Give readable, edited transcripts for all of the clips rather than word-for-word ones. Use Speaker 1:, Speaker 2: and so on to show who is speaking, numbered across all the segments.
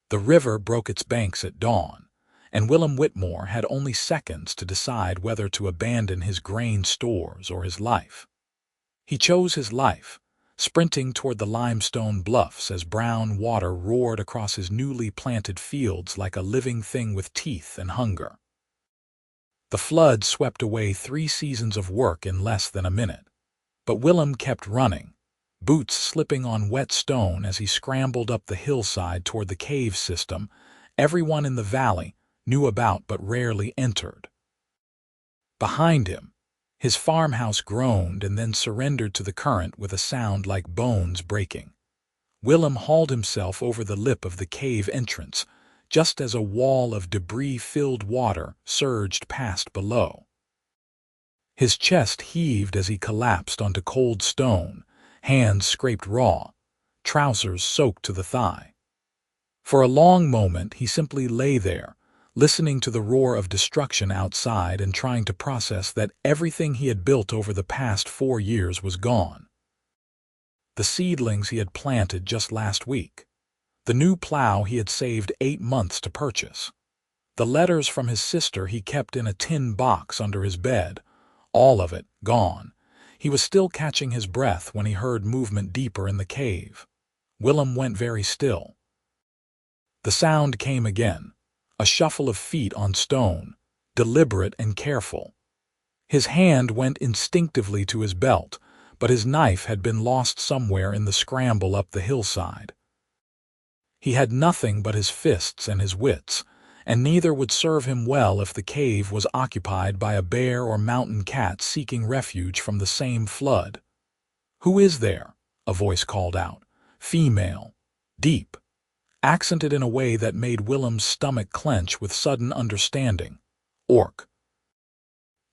Speaker 1: The river broke its banks at dawn, and Willem Whitmore had only seconds to decide whether to abandon his grain stores or his life. He chose his life, sprinting toward the limestone bluffs as brown water roared across his newly planted fields like a living thing with teeth and hunger. The flood swept away 3 seasons of work in less than a minute, but Willem kept running, boots slipping on wet stone as he scrambled up the hillside toward the cave system everyone in the valley knew about but rarely entered. Behind him, his farmhouse groaned and then surrendered to the current with a sound like bones breaking. Willem hauled himself over the lip of the cave entrance, just as a wall of debris-filled water surged past below. His chest heaved as he collapsed onto cold stone, hands scraped raw, trousers soaked to the thigh. For a long moment he simply lay there, listening to the roar of destruction outside and trying to process that everything he had built over the past 4 years was gone. The seedlings he had planted just last week, the new plow he had saved 8 months to purchase, the letters from his sister he kept in a tin box under his bed, all of it gone. He was still catching his breath when he heard movement deeper in the cave. Willem went very still. The sound came again, a shuffle of feet on stone, deliberate and careful. His hand went instinctively to his belt, but his knife had been lost somewhere in the scramble up the hillside. He had nothing but his fists and his wits, and neither would serve him well if the cave was occupied by a bear or mountain cat seeking refuge from the same flood. "Who is there?" a voice called out, female, deep, accented in a way that made Willem's stomach clench with sudden understanding. "Orc."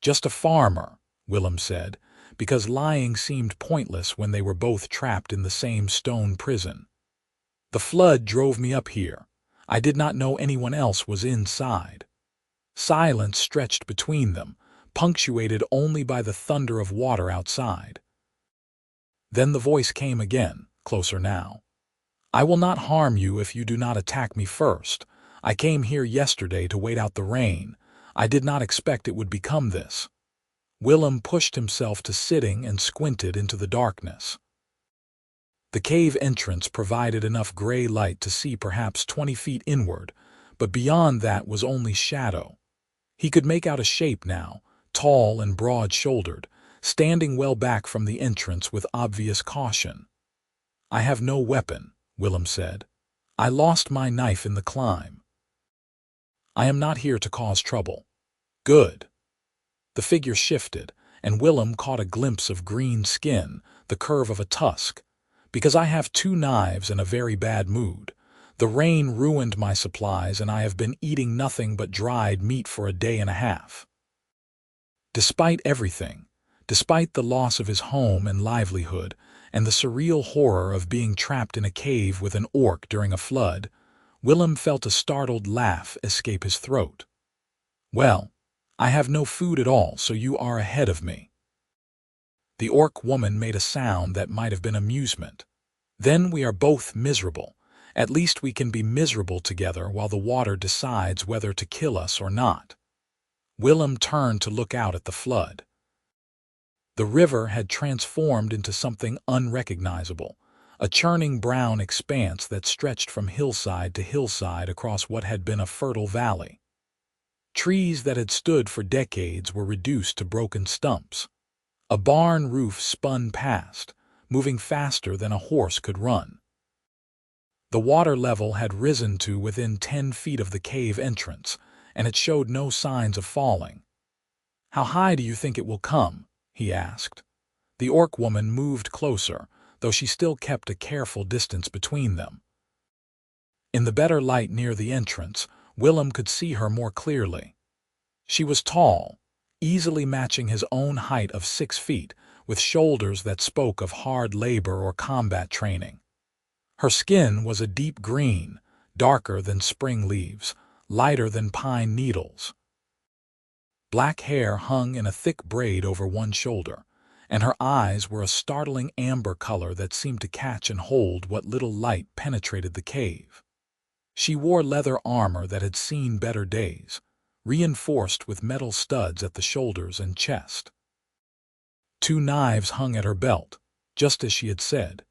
Speaker 1: "Just a farmer," Willem said, because lying seemed pointless when they were both trapped in the same stone prison. "The flood drove me up here. I did not know anyone else was inside." Silence stretched between them, punctuated only by the thunder of water outside. Then the voice came again, closer now. "I will not harm you if you do not attack me first. I came here yesterday to wait out the rain. I did not expect it would become this." Willem pushed himself to sitting and squinted into the darkness. The cave entrance provided enough gray light to see perhaps 20 feet inward, but beyond that was only shadow. He could make out a shape now, tall and broad-shouldered, standing well back from the entrance with obvious caution. "I have no weapon," Willem said. "I lost my knife in the climb." "I am not here to cause trouble." "Good." The figure shifted, and Willem caught a glimpse of green skin, the curve of a tusk. "Because I have 2 knives and a very bad mood. The rain ruined my supplies and I have been eating nothing but dried meat for a day and a half." Despite everything, despite the loss of his home and livelihood, and the surreal horror of being trapped in a cave with an orc during a flood, Willem felt a startled laugh escape his throat. "Well, I have no food at all, so you are ahead of me." The orc woman made a sound that might have been amusement. "Then we are both miserable. At least we can be miserable together while the water decides whether to kill us or not." Willem turned to look out at the flood. The river had transformed into something unrecognizable, a churning brown expanse that stretched from hillside to hillside across what had been a fertile valley. Trees that had stood for decades were reduced to broken stumps. A barn roof spun past, moving faster than a horse could run. The water level had risen to within 10 feet of the cave entrance, and it showed no signs of falling. "How high do you think it will come?" he asked. The orc woman moved closer, though she still kept a careful distance between them. In the better light near the entrance, Willem could see her more clearly. She was tall, easily matching his own height of 6 feet, with shoulders that spoke of hard labor or combat training. Her skin was a deep green, darker than spring leaves, lighter than pine needles. Black hair hung in a thick braid over one shoulder, and her eyes were a startling amber color that seemed to catch and hold what little light penetrated the cave. She wore leather armor that had seen better days, reinforced with metal studs at the shoulders and chest. 2 knives hung at her belt, just as she had said.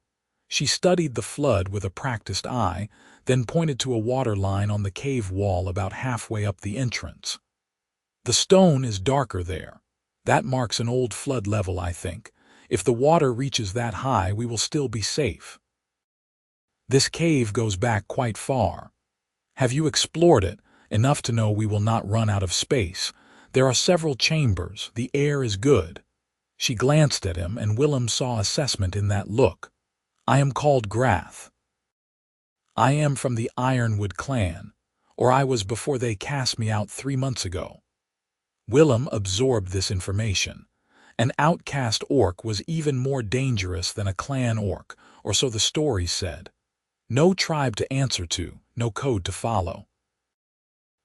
Speaker 1: She studied the flood with a practiced eye, then pointed to a water line on the cave wall about halfway up the entrance. "The stone is darker there. That marks an old flood level, I think. If the water reaches that high, we will still be safe." "This cave goes back quite far. Have you explored it, enough to know we will not run out of space? There are several chambers. The air is good." She glanced at him, and Willem saw assessment in that look. "I am called Grath. I am from the Ironwood clan, or I was before they cast me out 3 months ago." Willem absorbed this information. An outcast orc was even more dangerous than a clan orc, or so the stories said. No tribe to answer to, no code to follow.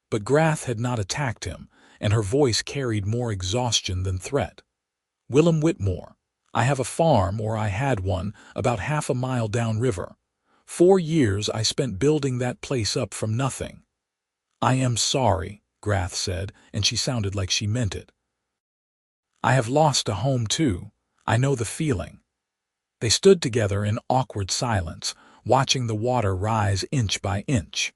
Speaker 1: But Grath had not attacked him, and her voice carried more exhaustion than threat. "Willem Whitmore. I have a farm, or I had one, about half a mile downriver. 4 years I spent building that place up from nothing." "I am sorry," Grath said, and she sounded like she meant it. "I have lost a home too. I know the feeling." They stood together in awkward silence, watching the water rise inch by inch.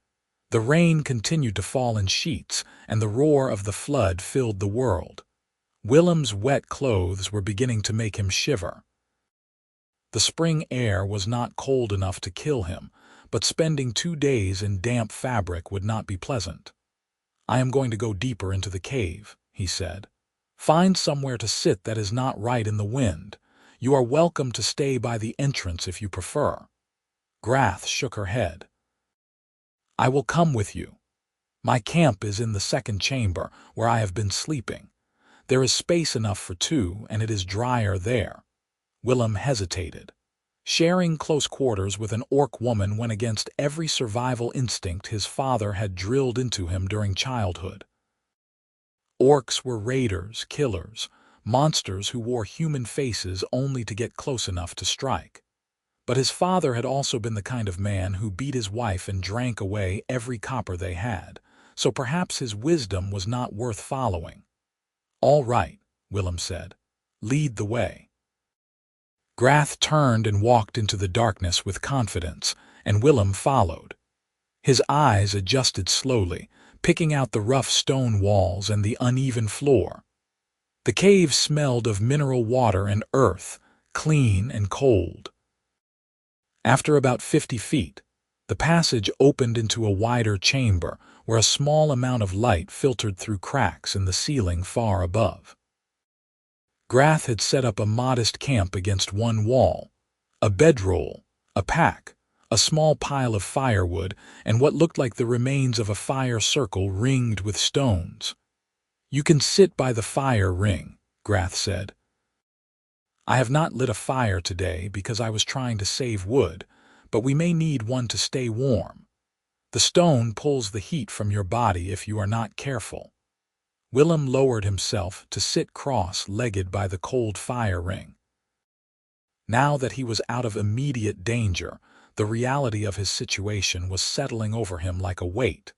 Speaker 1: The rain continued to fall in sheets, and the roar of the flood filled the world. Willem's wet clothes were beginning to make him shiver. The spring air was not cold enough to kill him, but spending 2 days in damp fabric would not be pleasant. "I am going to go deeper into the cave," he said. "Find somewhere to sit that is not right in the wind. You are welcome to stay by the entrance if you prefer." Grath shook her head. "I will come with you. My camp is in the 2nd chamber, where I have been sleeping. There is space enough for 2, and it is drier there." Willem hesitated. Sharing close quarters with an orc woman went against every survival instinct his father had drilled into him during childhood. Orcs were raiders, killers, monsters who wore human faces only to get close enough to strike. But his father had also been the kind of man who beat his wife and drank away every copper they had, so perhaps his wisdom was not worth following. "All right," Willem said. "Lead the way." Grath turned and walked into the darkness with confidence, and Willem followed. His eyes adjusted slowly, picking out the rough stone walls and the uneven floor. The cave smelled of mineral water and earth, clean and cold. After about 50 feet, the passage opened into a wider chamber where a small amount of light filtered through cracks in the ceiling far above. Grath had set up a modest camp against one wall, a bedroll, a pack, a small pile of firewood, and what looked like the remains of a fire circle ringed with stones. "You can sit by the fire ring," Grath said. "I have not lit a fire today because I was trying to save wood, but we may need one to stay warm. The stone pulls the heat from your body if you are not careful." Willem lowered himself to sit cross-legged by the cold fire ring. Now that he was out of immediate danger, the reality of his situation was settling over him like a weight.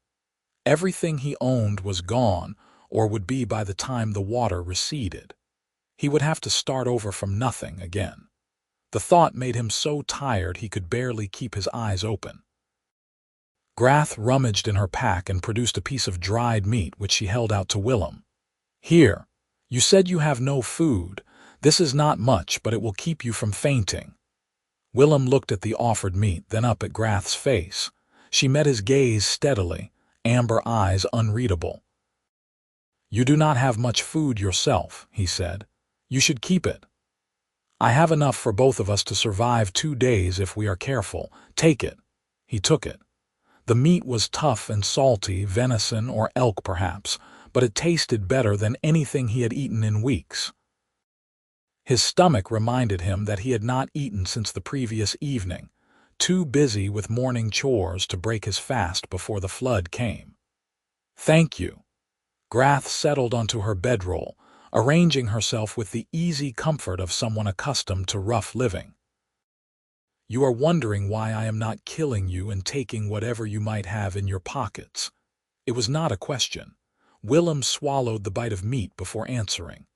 Speaker 1: Everything he owned was gone, or would be by the time the water receded. He would have to start over from nothing again. The thought made him so tired he could barely keep his eyes open. Grath rummaged in her pack and produced a piece of dried meat which she held out to Willem. "Here, you said you have no food. This is not much, but it will keep you from fainting." Willem looked at the offered meat, then up at Grath's face. She met his gaze steadily, amber eyes unreadable. "You do not have much food yourself," he said. "You should keep it. I have enough for both of us to survive 2 days if we are careful. Take it." He took it. The meat was tough and salty, venison or elk perhaps, but it tasted better than anything he had eaten in weeks. His stomach reminded him that he had not eaten since the previous evening, too busy with morning chores to break his fast before the flood came. "Thank you." Grath settled onto her bedroll, arranging herself with the easy comfort of someone accustomed to rough living. You are wondering why I am not killing you and taking whatever you might have in your pockets. It was not a question. Willem swallowed the bite of meat before answering.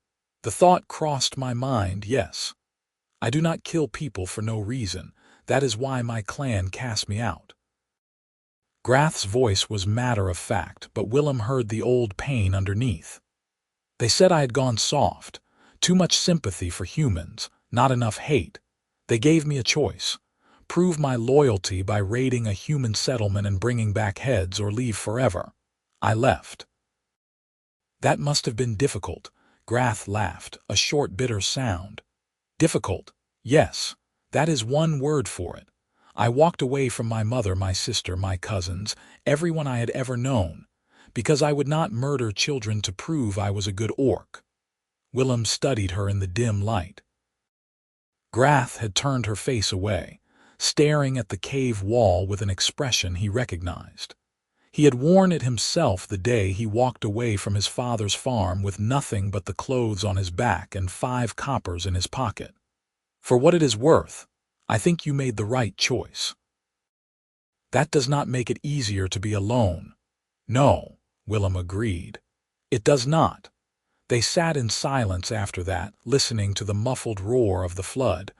Speaker 1: The thought crossed my mind, yes. I do not kill people for no reason. That is why my clan cast me out. Grath's voice was matter-of-fact, but Willem heard the old pain underneath. They said I had gone soft. Too much sympathy for humans, not enough hate. They gave me a choice. Prove my loyalty by raiding a human settlement and bringing back heads, or leave forever. I left. That must have been difficult. Grath laughed, a short, bitter sound. Difficult? Yes. That is one word for it. I walked away from my mother, my sister, my cousins, everyone I had ever known, because I would not murder children to prove I was a good orc. Willem studied her in the dim light. Grath had turned her face away, staring at the cave wall with an expression he recognized. He had worn it himself the day he walked away from his father's farm with nothing but the clothes on his back and 5 coppers in his pocket. For what it is worth, I think you made the right choice. That does not make it easier to be alone. No, Willem agreed. It does not. They sat in silence after that, listening to the muffled roar of the flood.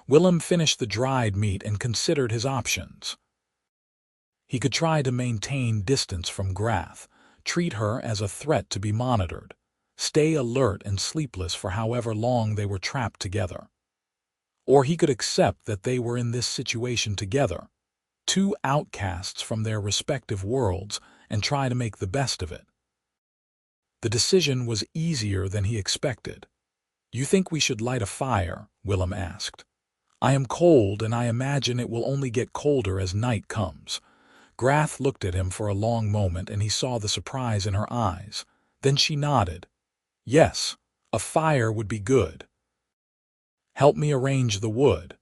Speaker 1: Willem finished the dried meat and considered his options. He could try to maintain distance from Grath, treat her as a threat to be monitored, stay alert and sleepless for however long they were trapped together. Or he could accept that they were in this situation together, 2 outcasts from their respective worlds, and try to make the best of it. The decision was easier than he expected. "You think we should light a fire?" Willem asked. "I am cold, and I imagine it will only get colder as night comes." Grath looked at him for a long moment, and he saw the surprise in her eyes. Then she nodded. "Yes, a fire would be good. Help me arrange the wood."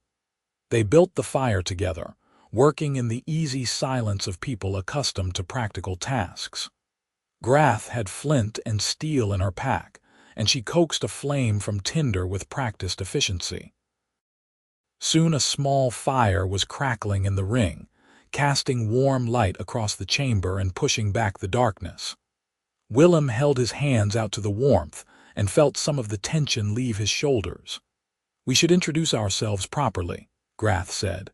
Speaker 1: They built the fire together, working in the easy silence of people accustomed to practical tasks. Grath had flint and steel in her pack, and she coaxed a flame from tinder with practiced efficiency. Soon a small fire was crackling in the ring, casting warm light across the chamber and pushing back the darkness. Willem held his hands out to the warmth and felt some of the tension leave his shoulders. "We should introduce ourselves properly," Grath said.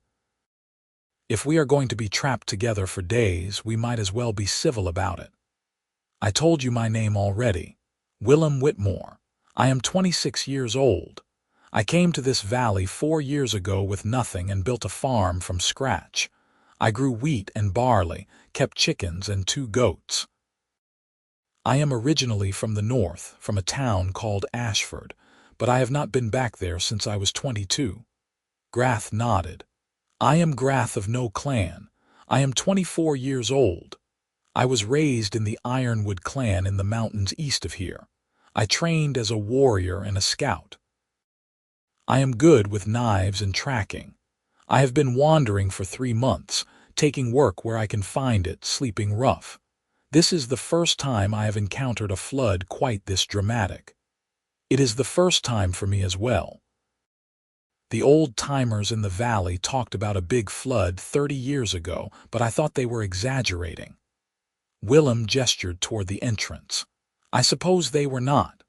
Speaker 1: "If we are going to be trapped together for days, we might as well be civil about it. I told you my name already. Willem Whitmore. I am 26 years old. I came to this valley 4 years ago with nothing and built a farm from scratch. I grew wheat and barley, kept chickens and 2 goats. I am originally from the north, from a town called Ashford, but I have not been back there since I was 22. Grath nodded. "I am Grath of no clan. I am 24 years old. I was raised in the Ironwood clan in the mountains east of here. I trained as a warrior and a scout. I am good with knives and tracking. I have been wandering for 3 months, taking work where I can find it, sleeping rough. This is the first time I have encountered a flood quite this dramatic. It is the first time for me as well. The old-timers in the valley talked about a big flood 30 years ago, but I thought they were exaggerating." Willem gestured toward the entrance. "I suppose they were not.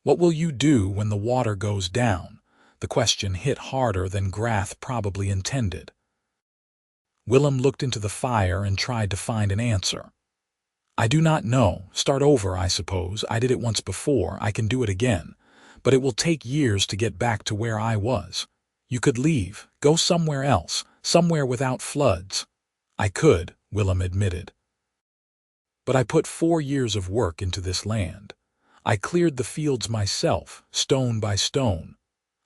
Speaker 1: What will you do when the water goes down?" The question hit harder than Grath probably intended. Willem looked into the fire and tried to find an answer. "I do not know. Start over, I suppose. I did it once before. I can do it again. But it will take years to get back to where I was. You could leave, go somewhere else, somewhere without floods." "I could," Willem admitted. "But I put 4 years of work into this land. I cleared the fields myself, stone by stone.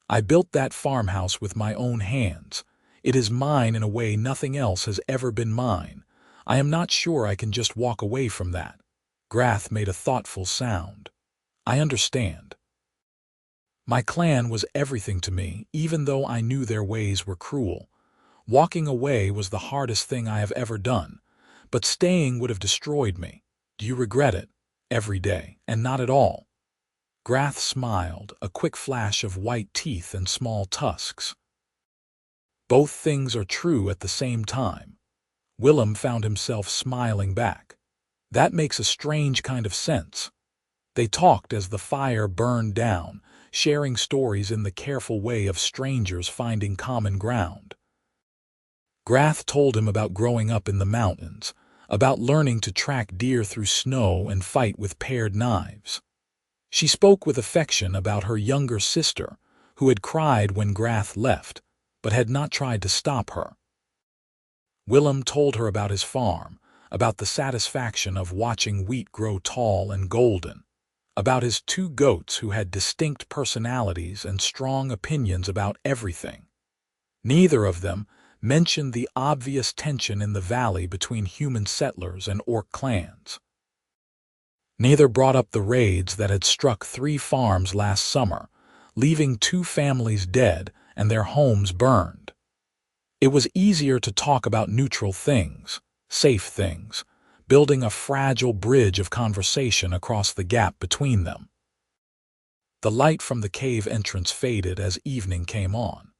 Speaker 1: I built that farmhouse with my own hands. It is mine in a way nothing else has ever been mine. I am not sure I can just walk away from that." Grath made a thoughtful sound. "I understand. My clan was everything to me, even though I knew their ways were cruel. Walking away was the hardest thing I have ever done, but staying would have destroyed me. Do you regret it?" "Every day, and not at all." Grath smiled, a quick flash of white teeth and small tusks. Both things are true at the same time. Willem found himself smiling back. That makes a strange kind of sense. They talked as the fire burned down, sharing stories in the careful way of strangers finding common ground. Grath told him about growing up in the mountains, about learning to track deer through snow and fight with pared knives. She spoke with affection about her younger sister, who had cried when Grath left, but had not tried to stop her. Willem told her about his farm, about the satisfaction of watching wheat grow tall and golden, about his 2 goats who had distinct personalities and strong opinions about everything. Neither of them mentioned the obvious tension in the valley between human settlers and orc clans. Neither brought up the raids that had struck 3 farms last summer, leaving 2 families dead and their homes burned. It was easier to talk about neutral things, safe things, building a fragile bridge of conversation across the gap between them. The light from the cave entrance faded as evening came on.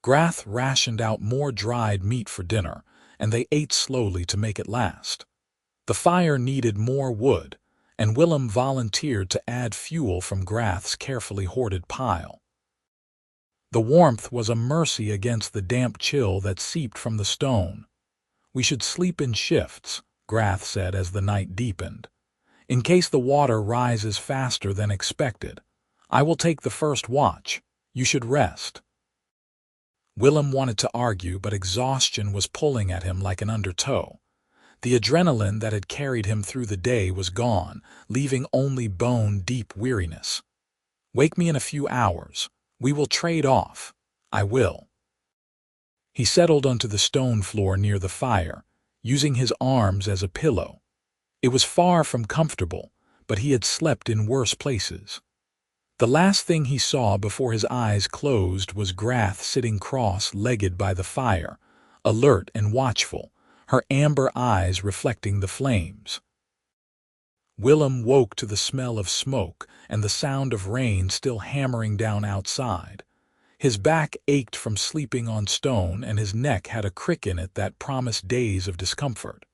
Speaker 1: Grath rationed out more dried meat for dinner, and they ate slowly to make it last. The fire needed more wood, and Willem volunteered to add fuel from Grath's carefully hoarded pile. The warmth was a mercy against the damp chill that seeped from the stone. "We should sleep in shifts," Grath said as the night deepened. "In case the water rises faster than expected. I will take the first watch. You should rest." Willem wanted to argue, but exhaustion was pulling at him like an undertow. The adrenaline that had carried him through the day was gone, leaving only bone-deep weariness. "Wake me in a few hours. We will trade off." "I will." He settled onto the stone floor near the fire, using his arms as a pillow. It was far from comfortable, but he had slept in worse places. The last thing he saw before his eyes closed was Grath sitting cross-legged by the fire, alert and watchful, her amber eyes reflecting the flames. Willem woke to the smell of smoke and the sound of rain still hammering down outside. His back ached from sleeping on stone, and his neck had a crick in it that promised days of discomfort.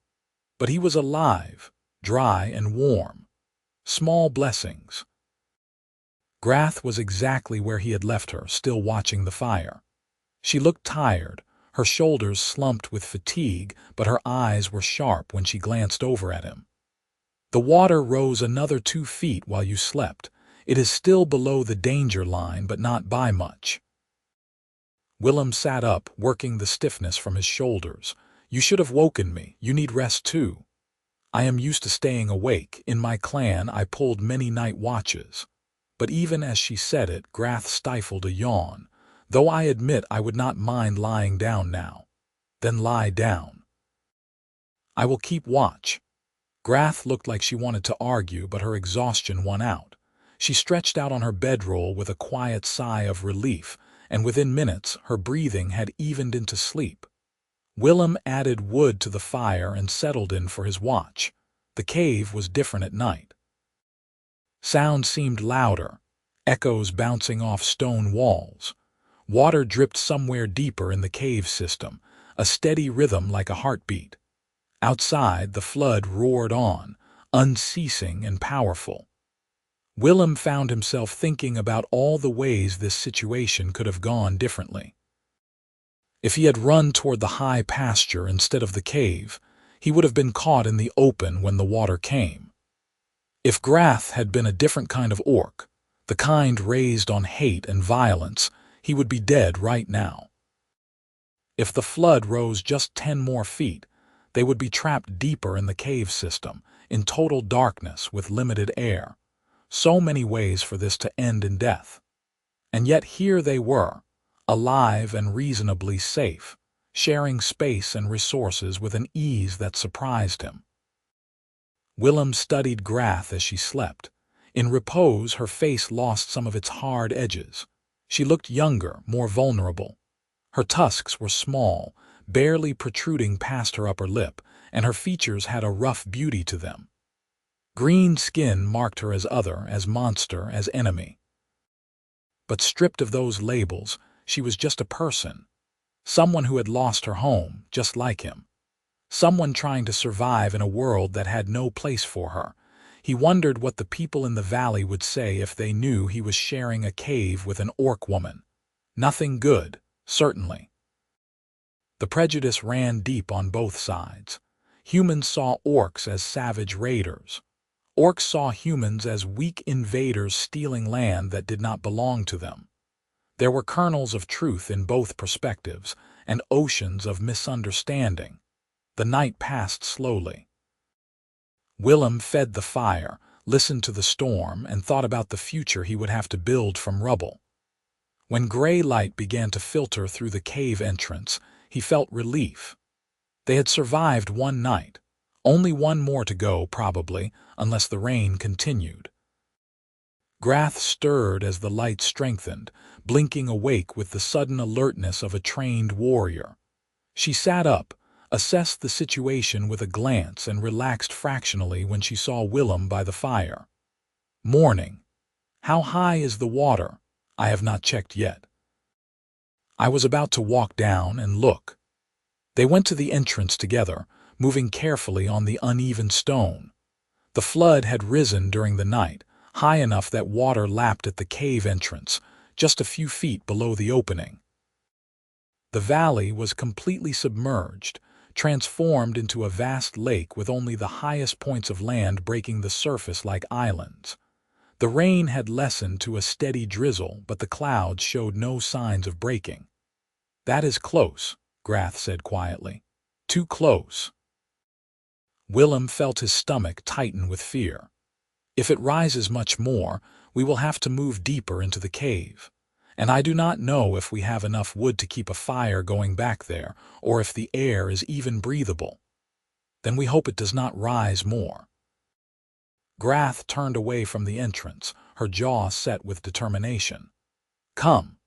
Speaker 1: But he was alive, dry and warm. Small blessings. Grath was exactly where he had left her, still watching the fire. She looked tired, her shoulders slumped with fatigue, but her eyes were sharp when she glanced over at him. "The water rose another 2 feet while you slept. It is still below the danger line, but not by much." Willem sat up, working the stiffness from his shoulders. "You should have woken me. You need rest too." "I am used to staying awake. In my clan I pulled many night watches." But even as she said it, Grath stifled a yawn. "Though I admit I would not mind lying down now." "Then lie down." "I will keep watch." Grath looked like she wanted to argue, but her exhaustion won out. She stretched out on her bedroll with a quiet sigh of relief, and within minutes her breathing had evened into sleep. Willem added wood to the fire and settled in for his watch. The cave was different at night. Sound seemed louder, echoes bouncing off stone walls. Water dripped somewhere deeper in the cave system, a steady rhythm like a heartbeat. Outside, the flood roared on, unceasing and powerful. Willem found himself thinking about all the ways this situation could have gone differently. If he had run toward the high pasture instead of the cave, he would have been caught in the open when the water came. If Grath had been a different kind of orc, the kind raised on hate and violence, he would be dead right now. If the flood rose just 10 more feet, they would be trapped deeper in the cave system, in total darkness with limited air. So many ways for this to end in death. And yet here they were, alive and reasonably safe, sharing space and resources with an ease that surprised him. Willem studied Grath as she slept. In repose, her face lost some of its hard edges. She looked younger, more vulnerable. Her tusks were small, barely protruding past her upper lip, and her features had a rough beauty to them. Green skin marked her as other, as monster, as enemy. But stripped of those labels, she was just a person. Someone who had lost her home, just like him. Someone trying to survive in a world that had no place for her. He wondered what the people in the valley would say if they knew he was sharing a cave with an orc woman. Nothing good, certainly. The prejudice ran deep on both sides. Humans saw orcs as savage raiders. Orcs saw humans as weak invaders stealing land that did not belong to them. There were kernels of truth in both perspectives, and oceans of misunderstanding. The night passed slowly. Willem fed the fire, listened to the storm, and thought about the future he would have to build from rubble. When gray light began to filter through the cave entrance, he felt relief. They had survived one night. Only one more to go, probably, unless the rain continued. Grath stirred as the light strengthened, blinking awake with the sudden alertness of a trained warrior. She sat up, assessed the situation with a glance, and relaxed fractionally when she saw Willem by the fire. Morning. How high is the water? I have not checked yet. I was about to walk down and look. They went to the entrance together, moving carefully on the uneven stone. The flood had risen during the night, high enough that water lapped at the cave entrance, just a few feet below the opening. The valley was completely submerged, transformed into a vast lake with only the highest points of land breaking the surface like islands. The rain had lessened to a steady drizzle, but the clouds showed no signs of breaking. "That is close," Grath said quietly. "Too close." Willem felt his stomach tighten with fear. "If it rises much more, we will have to move deeper into the cave. And I do not know if we have enough wood to keep a fire going back there, or if the air is even breathable. Then we hope it does not rise more." Grath turned away from the entrance, her jaw set with determination. "Come.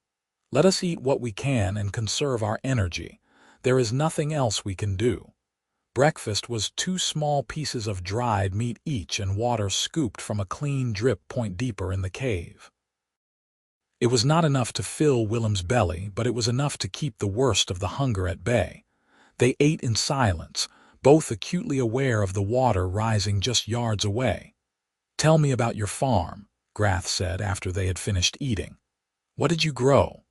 Speaker 1: Let us eat what we can and conserve our energy. There is nothing else we can do." Breakfast was 2 small pieces of dried meat each and water scooped from a clean drip point deeper in the cave. It was not enough to fill Willem's belly, but it was enough to keep the worst of the hunger at bay. They ate in silence, both acutely aware of the water rising just yards away. "Tell me about your farm," Grath said after they had finished eating. "What did you grow?"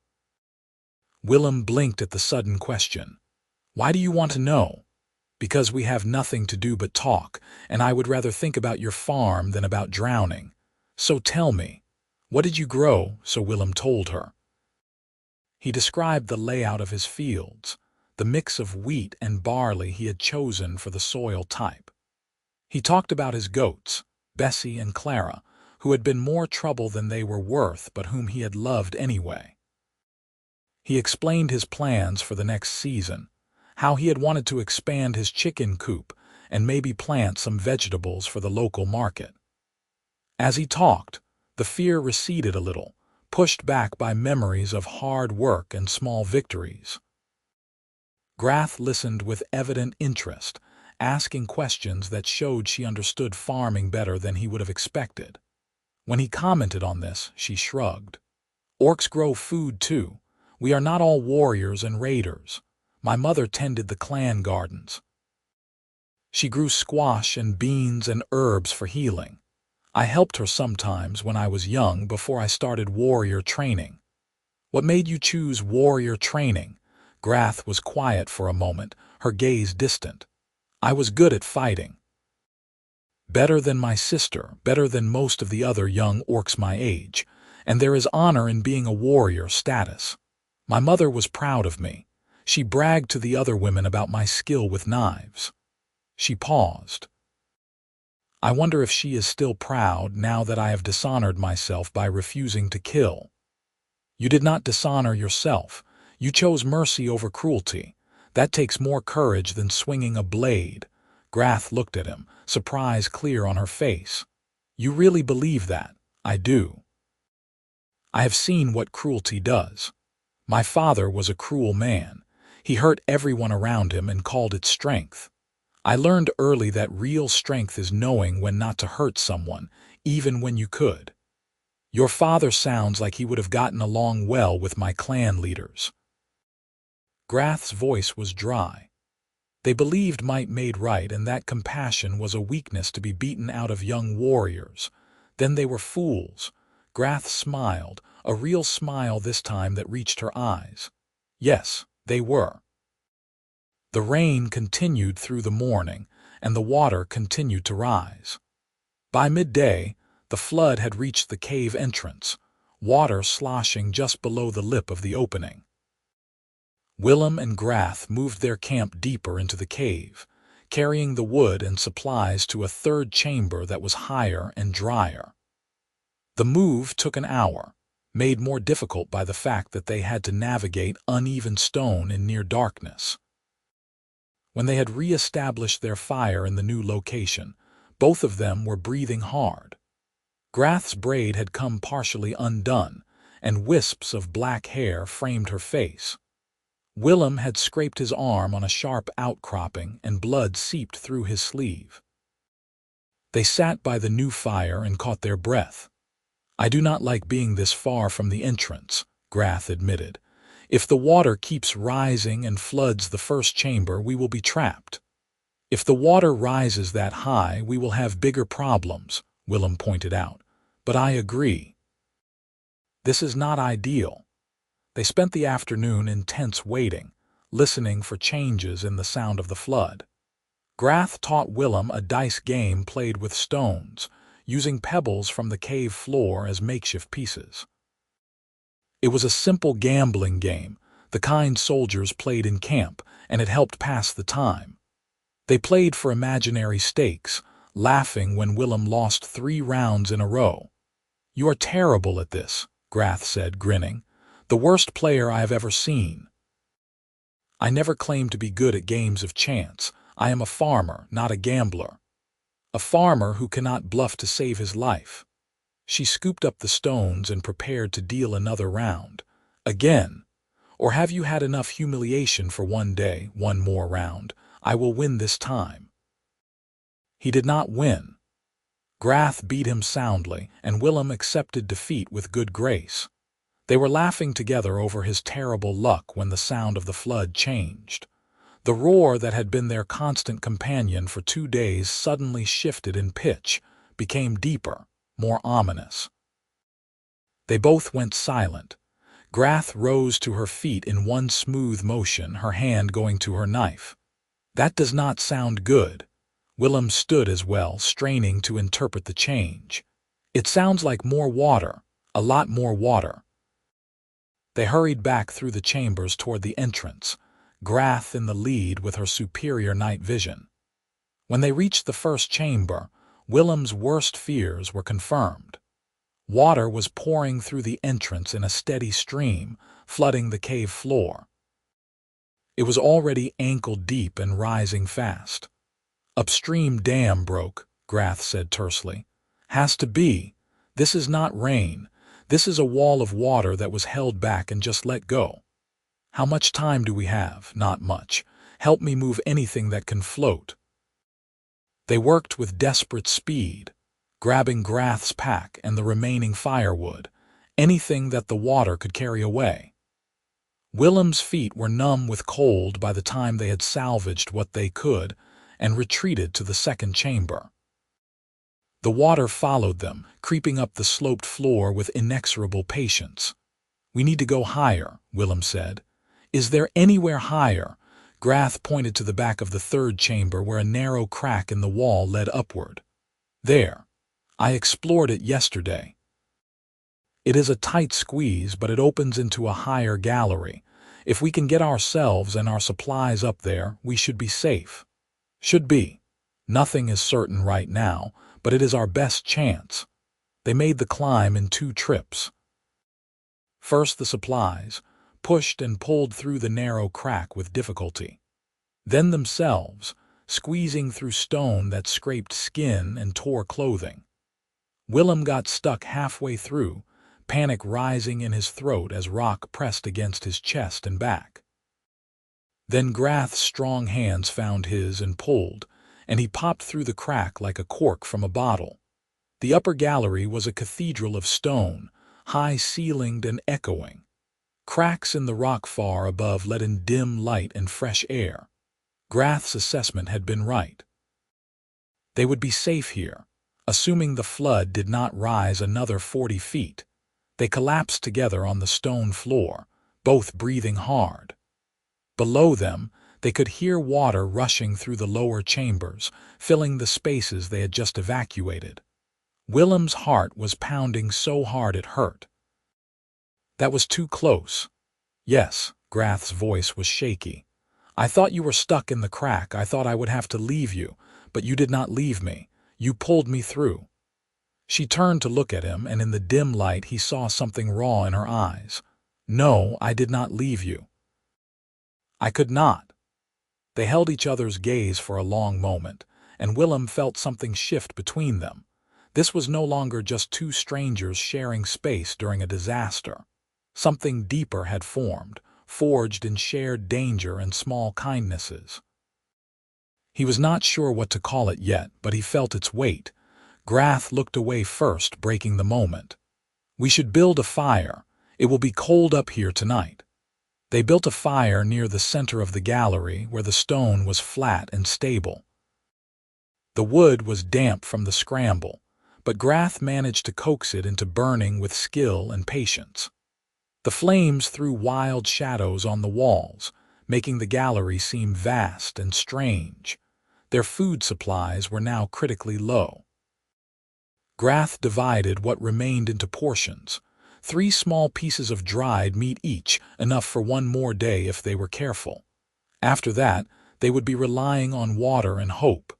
Speaker 1: Willem blinked at the sudden question. "Why do you want to know?" "Because we have nothing to do but talk, and I would rather think about your farm than about drowning. So tell me, what did you grow?" So Willem told her. He described the layout of his fields, the mix of wheat and barley he had chosen for the soil type. He talked about his goats, Bessie and Clara, who had been more trouble than they were worth but whom he had loved anyway. He explained his plans for the next season, how he had wanted to expand his chicken coop and maybe plant some vegetables for the local market. As he talked, the fear receded a little, pushed back by memories of hard work and small victories. Grath listened with evident interest, asking questions that showed she understood farming better than he would have expected. When he commented on this, she shrugged. "Orcs grow food too. We are not all warriors and raiders. My mother tended the clan gardens. She grew squash and beans and herbs for healing. I helped her sometimes when I was young before I started warrior training." "What made you choose warrior training?" Grath was quiet for a moment, her gaze distant. "I was good at fighting. Better than my sister, better than most of the other young orcs my age, and there is honor in being a warrior status. My mother was proud of me. She bragged to the other women about my skill with knives." She paused. "I wonder if she is still proud now that I have dishonored myself by refusing to kill." "You did not dishonor yourself. You chose mercy over cruelty. That takes more courage than swinging a blade." Grath looked at him, surprise clear on her face. "You really believe that?" "I do. I have seen what cruelty does. My father was a cruel man. He hurt everyone around him and called it strength. I learned early that real strength is knowing when not to hurt someone, even when you could. Your father sounds like he would have gotten along well with my clan leaders." Grath's voice was dry. They believed might made right, and that compassion was a weakness to be beaten out of young warriors. Then they were fools. Grath smiled, a real smile this time that reached her eyes. Yes, they were. The rain continued through the morning, and the water continued to rise. By midday, the flood had reached the cave entrance, water sloshing just below the lip of the opening. Willem and Grath moved their camp deeper into the cave, carrying the wood and supplies to a third chamber that was higher and drier. The move took an hour, made more difficult by the fact that they had to navigate uneven stone in near darkness. When they had re-established their fire in the new location, both of them were breathing hard. Grath's braid had come partially undone, and wisps of black hair framed her face. Willem had scraped his arm on a sharp outcropping, and blood seeped through his sleeve. They sat by the new fire and caught their breath. "I do not like being this far from the entrance," Grath admitted. "If the water keeps rising and floods the first chamber, we will be trapped." "If the water rises that high, we will have bigger problems," Willem pointed out. "But I agree. This is not ideal." They spent the afternoon in tense waiting, listening for changes in the sound of the flood. Grath taught Willem a dice game played with stones, using pebbles from the cave floor as makeshift pieces. It was a simple gambling game, the kind soldiers played in camp, and it helped pass the time. They played for imaginary stakes, laughing when Willem lost 3 rounds in a row. "You are terrible at this," Grath said, grinning. "The worst player I have ever seen." "I never claimed to be good at games of chance. I am a farmer, not a gambler. A farmer who cannot bluff to save his life." She scooped up the stones and prepared to deal another round. "Again? Or have you had enough humiliation for one day? One more round. I will win this time." He did not win. Grath beat him soundly, and Willem accepted defeat with good grace. They were laughing together over his terrible luck when the sound of the flood changed. The roar that had been their constant companion for 2 days suddenly shifted in pitch, became deeper, more ominous. They both went silent. Grath rose to her feet in one smooth motion, her hand going to her knife. "That does not sound good." Willem stood as well, straining to interpret the change. "It sounds like more water, a lot more water." They hurried back through the chambers toward the entrance, Grath in the lead with her superior night vision. When they reached the first chamber, Willem's worst fears were confirmed. Water was pouring through the entrance in a steady stream, flooding the cave floor. It was already ankle-deep and rising fast. "Upstream dam broke," Grath said tersely. "Has to be. This is not rain. This is a wall of water that was held back and just let go." "How much time do we have?" "Not much. Help me move anything that can float." They worked with desperate speed, grabbing Grath's pack and the remaining firewood, anything that the water could carry away. Willem's feet were numb with cold by the time they had salvaged what they could and retreated to the second chamber. The water followed them, creeping up the sloped floor with inexorable patience. "We need to go higher," Willem said. "Is there anywhere higher?" Grath pointed to the back of the third chamber where a narrow crack in the wall led upward. "There. I explored it yesterday. It is a tight squeeze, but it opens into a higher gallery. If we can get ourselves and our supplies up there, we should be safe." "Should be. Nothing is certain right now, but it is our best chance." They made the climb in 2 trips. First the supplies, pushed and pulled through the narrow crack with difficulty. Then themselves, squeezing through stone that scraped skin and tore clothing. Willem got stuck halfway through, panic rising in his throat as rock pressed against his chest and back. Then Grath's strong hands found his and pulled, and he popped through the crack like a cork from a bottle. The upper gallery was a cathedral of stone, high-ceilinged and echoing. Cracks in the rock far above let in dim light and fresh air. Grath's assessment had been right. They would be safe here, assuming the flood did not rise another 40 feet. They collapsed together on the stone floor, both breathing hard. Below them, they could hear water rushing through the lower chambers, filling the spaces they had just evacuated. Willem's heart was pounding so hard it hurt. That was too close. Yes, Grath's voice was shaky. I thought you were stuck in the crack. I thought I would have to leave you, but you did not leave me. You pulled me through. She turned to look at him, and in the dim light he saw something raw in her eyes. No, I did not leave you. I could not. They held each other's gaze for a long moment, and Willem felt something shift between them. This was no longer just two strangers sharing space during a disaster. Something deeper had formed, forged in shared danger and small kindnesses. He was not sure what to call it yet, but he felt its weight. Grath looked away first, breaking the moment. We should build a fire. It will be cold up here tonight. They built a fire near the center of the gallery where the stone was flat and stable. The wood was damp from the scramble, but Grath managed to coax it into burning with skill and patience. The flames threw wild shadows on the walls, making the gallery seem vast and strange. Their food supplies were now critically low. Grath divided what remained into portions. 3 small pieces of dried meat each, enough for one more day if they were careful. After that, they would be relying on water and hope.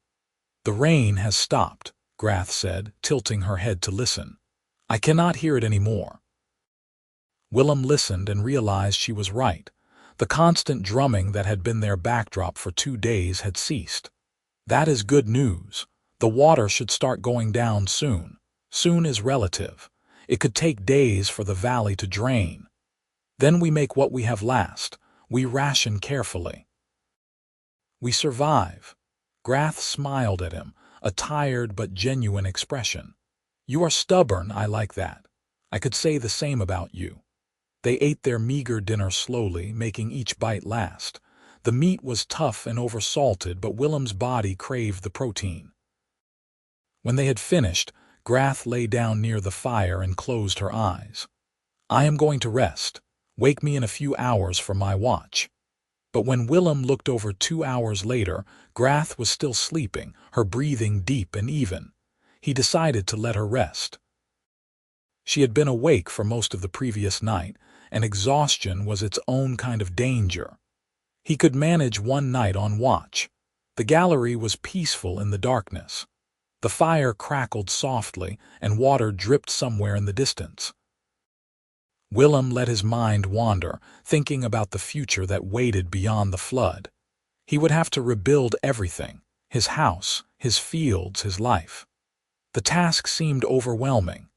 Speaker 1: The rain has stopped, Grath said, tilting her head to listen. I cannot hear it anymore. Willem listened and realized she was right. The constant drumming that had been their backdrop for 2 days had ceased. That is good news. The water should start going down soon. Soon is relative. It could take days for the valley to drain. Then we make what we have last. We ration carefully. We survive. Grath smiled at him, a tired but genuine expression. You are stubborn, I like that. I could say the same about you. They ate their meager dinner slowly, making each bite last. The meat was tough and oversalted, but Willem's body craved the protein. When they had finished, Grath lay down near the fire and closed her eyes. I am going to rest. Wake me in a few hours for my watch. But when Willem looked over 2 hours later, Grath was still sleeping, her breathing deep and even. He decided to let her rest. She had been awake for most of the previous night, and exhaustion was its own kind of danger. He could manage one night on watch. The gallery was peaceful in the darkness. The fire crackled softly, and water dripped somewhere in the distance. Willem let his mind wander, thinking about the future that waited beyond the flood. He would have to rebuild everything, his house, his fields, his life. The task seemed overwhelming,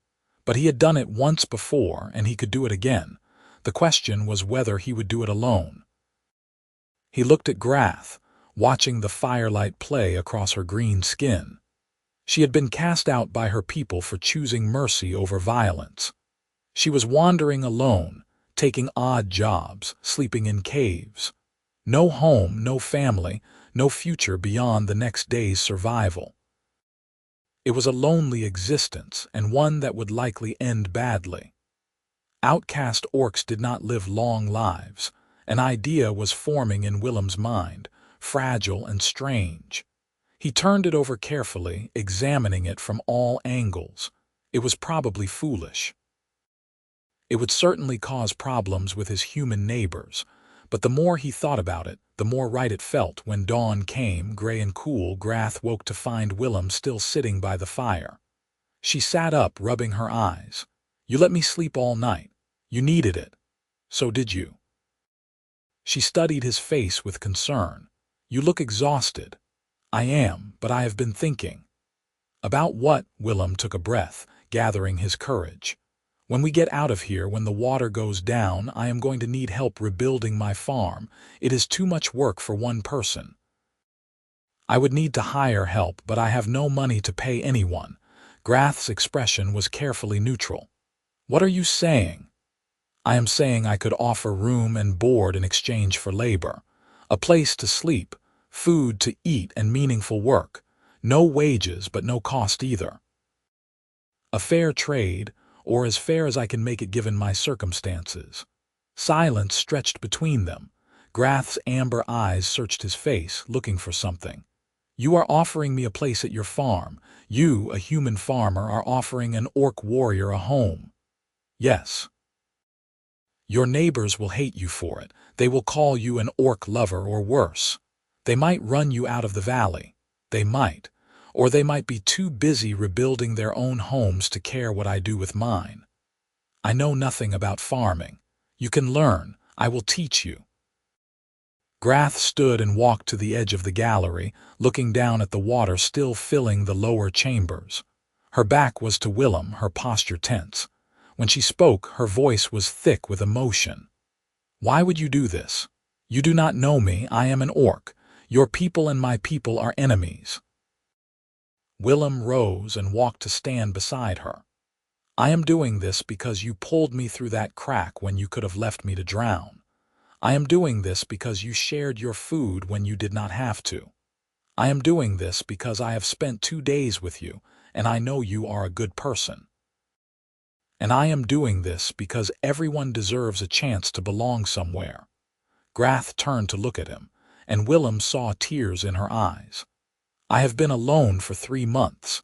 Speaker 1: but he had done it once before and he could do it again. The question was whether he would do it alone. He looked at Grath, watching the firelight play across her green skin. She had been cast out by her people for choosing mercy over violence. She was wandering alone, taking odd jobs, sleeping in caves. No home, no family, no future beyond the next day's survival. It was a lonely existence, and one that would likely end badly. Outcast orcs did not live long lives. An idea was forming in Willem's mind, fragile and strange. He turned it over carefully, examining it from all angles. It was probably foolish. It would certainly cause problems with his human neighbors, but the more he thought about it, the more right it felt. When dawn came, gray and cool, Grath woke to find Willem still sitting by the fire. She sat up, rubbing her eyes. You let me sleep all night. You needed it. So did you. She studied his face with concern. You look exhausted. I am, but I have been thinking. About what? Willem took a breath, gathering his courage. When we get out of here, when the water goes down, I am going to need help rebuilding my farm. It is too much work for one person. I would need to hire help, but I have no money to pay anyone. Grath's expression was carefully neutral. What are you saying? I am saying I could offer room and board in exchange for labor, a place to sleep, food to eat, and meaningful work. No wages, but no cost either. A fair trade, or as fair as I can make it given my circumstances. Silence stretched between them. Grath's amber eyes searched his face, looking for something. You are offering me a place at your farm. You, a human farmer, are offering an orc warrior a home. Yes. Your neighbors will hate you for it. They will call you an orc lover or worse. They might run you out of the valley. They might. Or they might be too busy rebuilding their own homes to care what I do with mine. I know nothing about farming. You can learn. I will teach you. Grath stood and walked to the edge of the gallery, looking down at the water still filling the lower chambers. Her back was to Willem, her posture tense. When she spoke, her voice was thick with emotion. Why would you do this? You do not know me. I am an orc. Your people and my people are enemies. Willem rose and walked to stand beside her. I am doing this because you pulled me through that crack when you could have left me to drown. I am doing this because you shared your food when you did not have to. I am doing this because I have spent 2 days with you, and I know you are a good person. And I am doing this because everyone deserves a chance to belong somewhere. Grath turned to look at him, and Willem saw tears in her eyes. I have been alone for 3 months,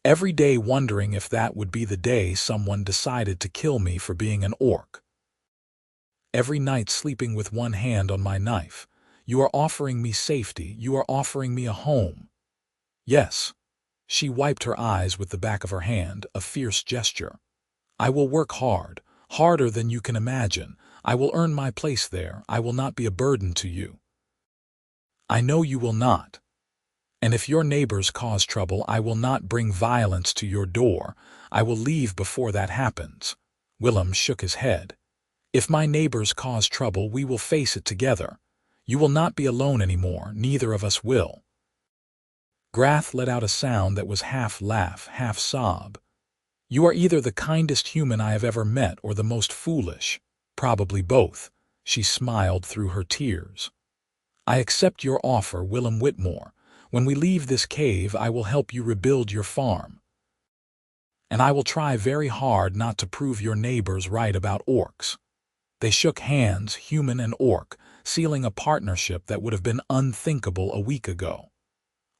Speaker 1: every day wondering if that would be the day someone decided to kill me for being an orc. Every night sleeping with one hand on my knife. You are offering me safety. You are offering me a home. Yes. She wiped her eyes with the back of her hand, a fierce gesture. I will work hard, harder than you can imagine. I will earn my place there. I will not be a burden to you. I know you will not. And if your neighbors cause trouble, I will not bring violence to your door. I will leave before that happens. Willem shook his head. If my neighbors cause trouble, we will face it together. You will not be alone anymore. Neither of us will. Grath let out a sound that was half laugh, half sob. You are either the kindest human I have ever met or the most foolish. Probably both. She smiled through her tears. I accept your offer, Willem Whitmore. When we leave this cave, I will help you rebuild your farm. And I will try very hard not to prove your neighbors right about orcs. They shook hands, human and orc, sealing a partnership that would have been unthinkable a week ago.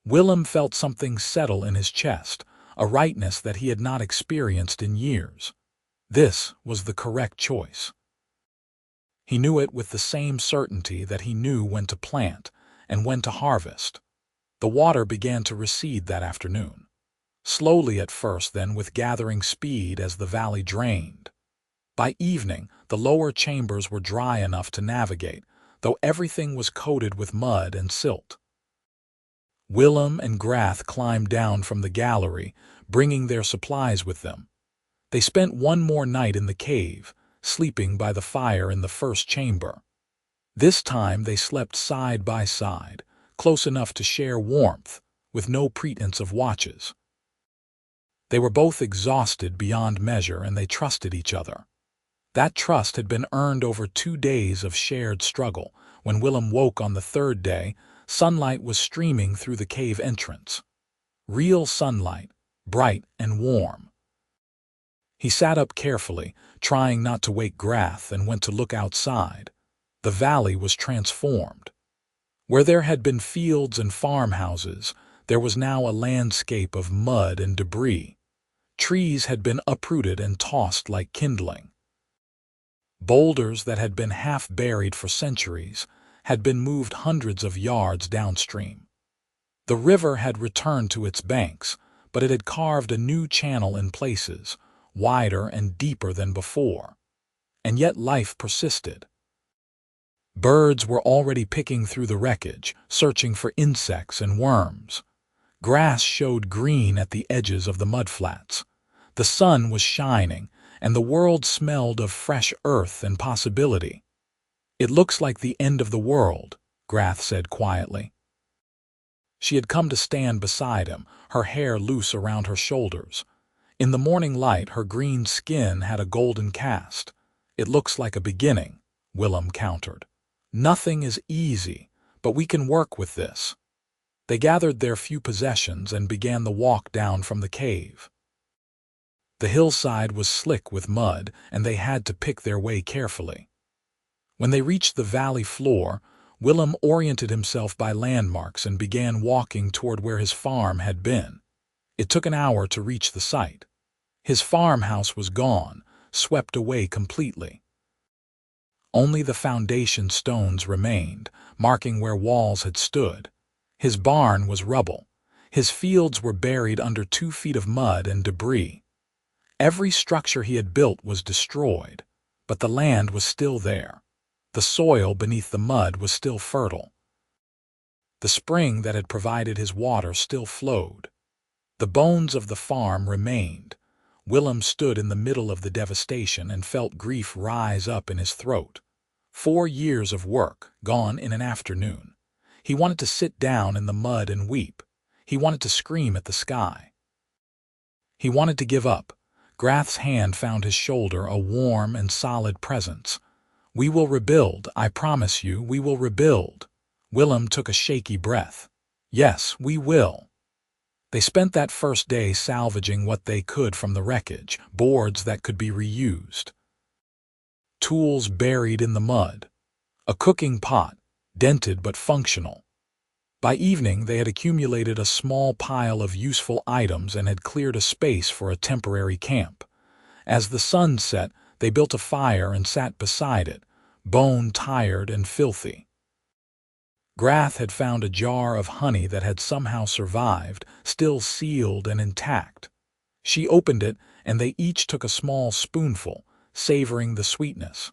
Speaker 1: Willem felt something settle in his chest, a rightness that he had not experienced in years. This was the correct choice. He knew it with the same certainty that he knew when to plant and when to harvest. The water began to recede that afternoon. Slowly at first, then with gathering speed as the valley drained. By evening, the lower chambers were dry enough to navigate, though everything was coated with mud and silt. Willem and Grath climbed down from the gallery, bringing their supplies with them. They spent one more night in the cave, sleeping by the fire in the first chamber. This time they slept side by side, close enough to share warmth, with no pretense of watches. They were both exhausted beyond measure, and they trusted each other. That trust had been earned over 2 days of shared struggle. When Willem woke on the 3rd day, sunlight was streaming through the cave entrance. Real sunlight, bright and warm. He sat up carefully, trying not to wake Grath, and went to look outside. The valley was transformed. Where there had been fields and farmhouses, there was now a landscape of mud and debris. Trees had been uprooted and tossed like kindling. Boulders that had been half buried for centuries had been moved hundreds of yards downstream. The river had returned to its banks, but it had carved a new channel in places, wider and deeper than before. And yet life persisted. Birds were already picking through the wreckage, searching for insects and worms. Grass showed green at the edges of the mudflats. The sun was shining, and the world smelled of fresh earth and possibility. It looks like the end of the world, Grath said quietly. She had come to stand beside him, her hair loose around her shoulders. In the morning light, her green skin had a golden cast. It looks like a beginning, Willem countered. Nothing is easy, but we can work with this. They gathered their few possessions and began the walk down from the cave. The hillside was slick with mud, and they had to pick their way carefully. When they reached the valley floor, Willem oriented himself by landmarks and began walking toward where his farm had been. It took an hour to reach the site. His farmhouse was gone, swept away completely. Only the foundation stones remained, marking where walls had stood. His barn was rubble. His fields were buried under 2 feet of mud and debris. Every structure he had built was destroyed, but the land was still there. The soil beneath the mud was still fertile. The spring that had provided his water still flowed. The bones of the farm remained. Willem stood in the middle of the devastation and felt grief rise up in his throat. 4 years of work, gone in an afternoon. He wanted to sit down in the mud and weep. He wanted to scream at the sky. He wanted to give up. Grath's hand found his shoulder, a warm and solid presence. "We will rebuild, I promise you, we will rebuild." Willem took a shaky breath. "Yes, we will." They spent that first day salvaging what they could from the wreckage, boards that could be reused, tools buried in the mud, a cooking pot, dented but functional. By evening, they had accumulated a small pile of useful items and had cleared a space for a temporary camp. As the sun set, they built a fire and sat beside it, bone-tired and filthy. Grath had found a jar of honey that had somehow survived, still sealed and intact. She opened it, and they each took a small spoonful, savoring the sweetness.